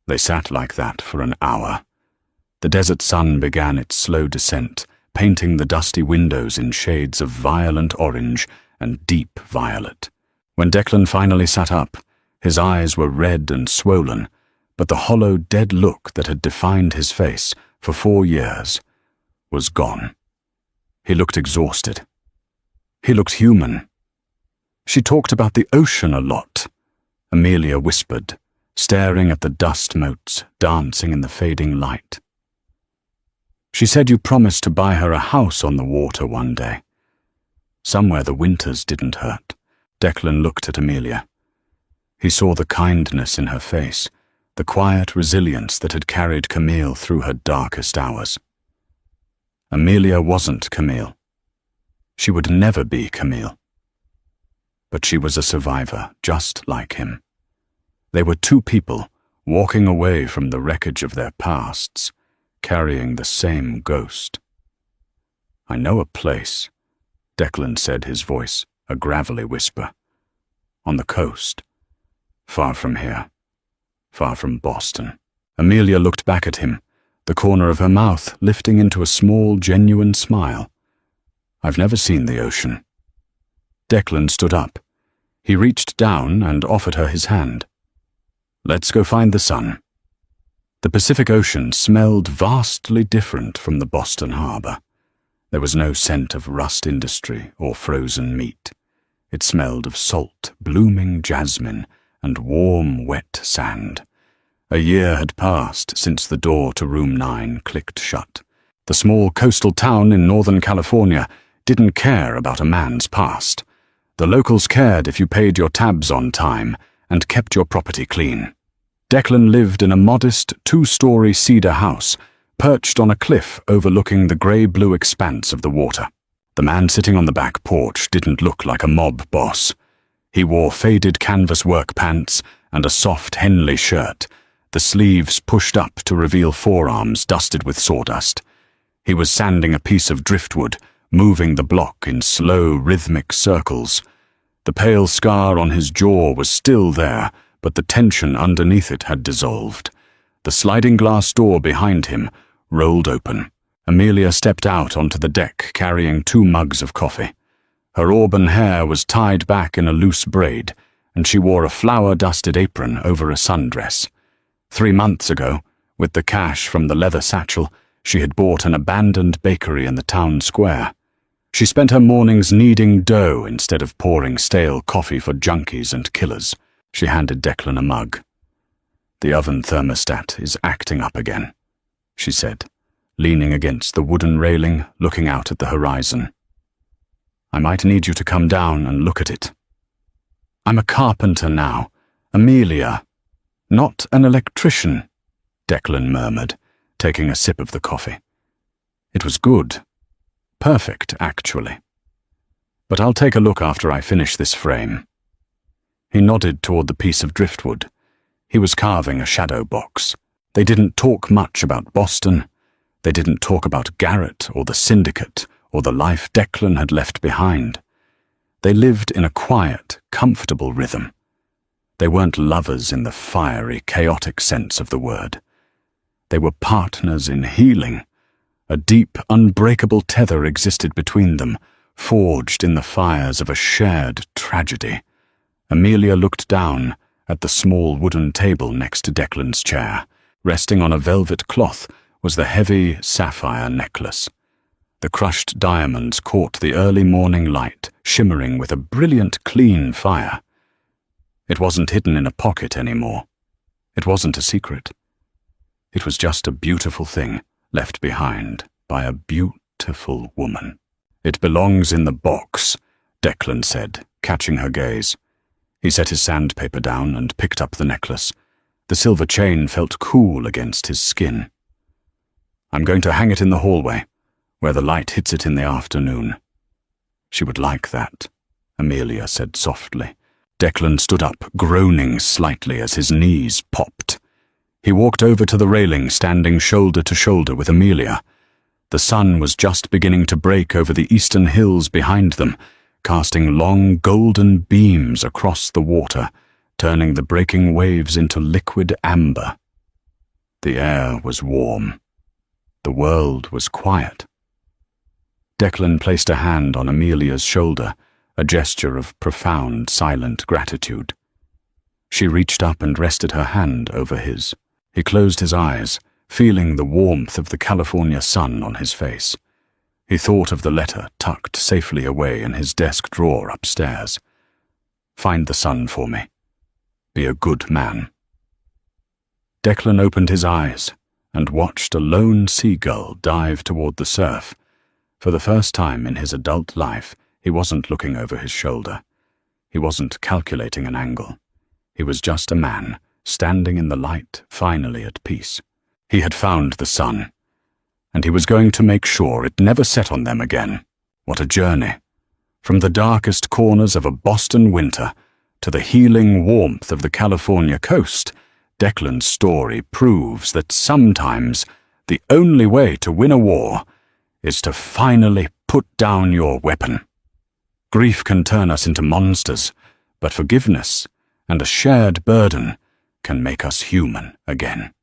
They sat like that for an hour. The desert sun began its slow descent, painting the dusty windows in shades of violent orange and deep violet. When Declan finally sat up, his eyes were red and swollen, but the hollow, dead look that had defined his face for 4 years was gone. He looked exhausted. He looked human. She talked about the ocean a lot, Amelia whispered, staring at the dust motes dancing in the fading light. She said you promised to buy her a house on the water one day. Somewhere the winters didn't hurt. Declan looked at Amelia. He saw the kindness in her face, the quiet resilience that had carried Camille through her darkest hours. Amelia wasn't Camille. She would never be Camille. But she was a survivor, just like him. They were two people walking away from the wreckage of their pasts, carrying the same ghost. "I know a place," Declan said, his voice a gravelly whisper. "On the coast. Far from here. Far from Boston." Amelia looked back at him, the corner of her mouth lifting into a small, genuine smile. "I've never seen the ocean." Declan stood up. He reached down and offered her his hand. "Let's go find the sun." The Pacific Ocean smelled vastly different from the Boston harbor. There was no scent of rust industry or frozen meat. It smelled of salt, blooming jasmine, and warm, wet sand. A year had passed since the door to room 9 clicked shut. The small coastal town in Northern California didn't care about a man's past. The locals cared if you paid your tabs on time and kept your property clean. Declan lived in a modest 2-story cedar house, perched on a cliff overlooking the grey-blue expanse of the water. The man sitting on the back porch didn't look like a mob boss. He wore faded canvas work pants and a soft Henley shirt, the sleeves pushed up to reveal forearms dusted with sawdust. He was sanding a piece of driftwood, moving the block in slow, rhythmic circles. The pale scar on his jaw was still there, but the tension underneath it had dissolved. The sliding glass door behind him rolled open. Amelia stepped out onto the deck carrying 2 mugs of coffee. Her auburn hair was tied back in a loose braid, and she wore a flour-dusted apron over a sundress. 3 months ago, with the cash from the leather satchel, she had bought an abandoned bakery in the town square. She spent her mornings kneading dough instead of pouring stale coffee for junkies and killers. She handed Declan a mug. "The oven thermostat is acting up again," she said, leaning against the wooden railing, looking out at the horizon. "I might need you to come down and look at it." I'm a carpenter now, Amelia, not an electrician, Declan murmured, taking a sip of the coffee. It was good. Perfect, actually. But I'll take a look after I finish this frame. He nodded toward the piece of driftwood. He was carving a shadow box. They didn't talk much about Boston. They didn't talk about Garrett or the syndicate or the life Declan had left behind. They lived in a quiet, comfortable rhythm. They weren't lovers in the fiery, chaotic sense of the word. They were partners in healing. A deep, unbreakable tether existed between them, forged in the fires of a shared tragedy. Amelia looked down at the small wooden table next to Declan's chair. Resting on a velvet cloth was the heavy sapphire necklace. The crushed diamonds caught the early morning light, shimmering with a brilliant, clean fire. It wasn't hidden in a pocket anymore. It wasn't a secret. It was just a beautiful thing left behind by a beautiful woman. It belongs in the box, Declan said, catching her gaze. He set his sandpaper down and picked up the necklace. The silver chain felt cool against his skin. I'm going to hang it in the hallway, where the light hits it in the afternoon. She would like that, Amelia said softly. Declan stood up, groaning slightly as his knees popped. He walked over to the railing, standing shoulder to shoulder with Amelia. The sun was just beginning to break over the eastern hills behind them, casting long golden beams across the water, turning the breaking waves into liquid amber. The air was warm. The world was quiet. Declan placed a hand on Amelia's shoulder, a gesture of profound, silent gratitude. She reached up and rested her hand over his. He closed his eyes, feeling the warmth of the California sun on his face. He thought of the letter tucked safely away in his desk drawer upstairs. Find the sun for me. Be a good man. Declan opened his eyes and watched a lone seagull dive toward the surf. For the first time in his adult life, he wasn't looking over his shoulder. He wasn't calculating an angle. He was just a man, standing in the light, finally at peace. He had found the sun, and he was going to make sure it never set on them again. What a journey! From the darkest corners of a Boston winter to the healing warmth of the California coast, Declan's story proves that sometimes the only way to win a war is to finally put down your weapon. Grief can turn us into monsters, but forgiveness and a shared burden can make us human again.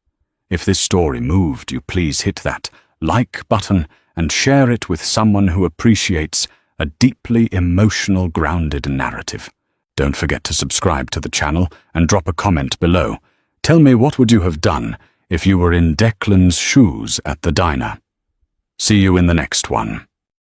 If this story moved you, please hit that like button and share it with someone who appreciates a deeply emotional, grounded narrative. Don't forget to subscribe to the channel and drop a comment below. Tell me, what would you have done if you were in Declan's shoes at the diner? See you in the next one.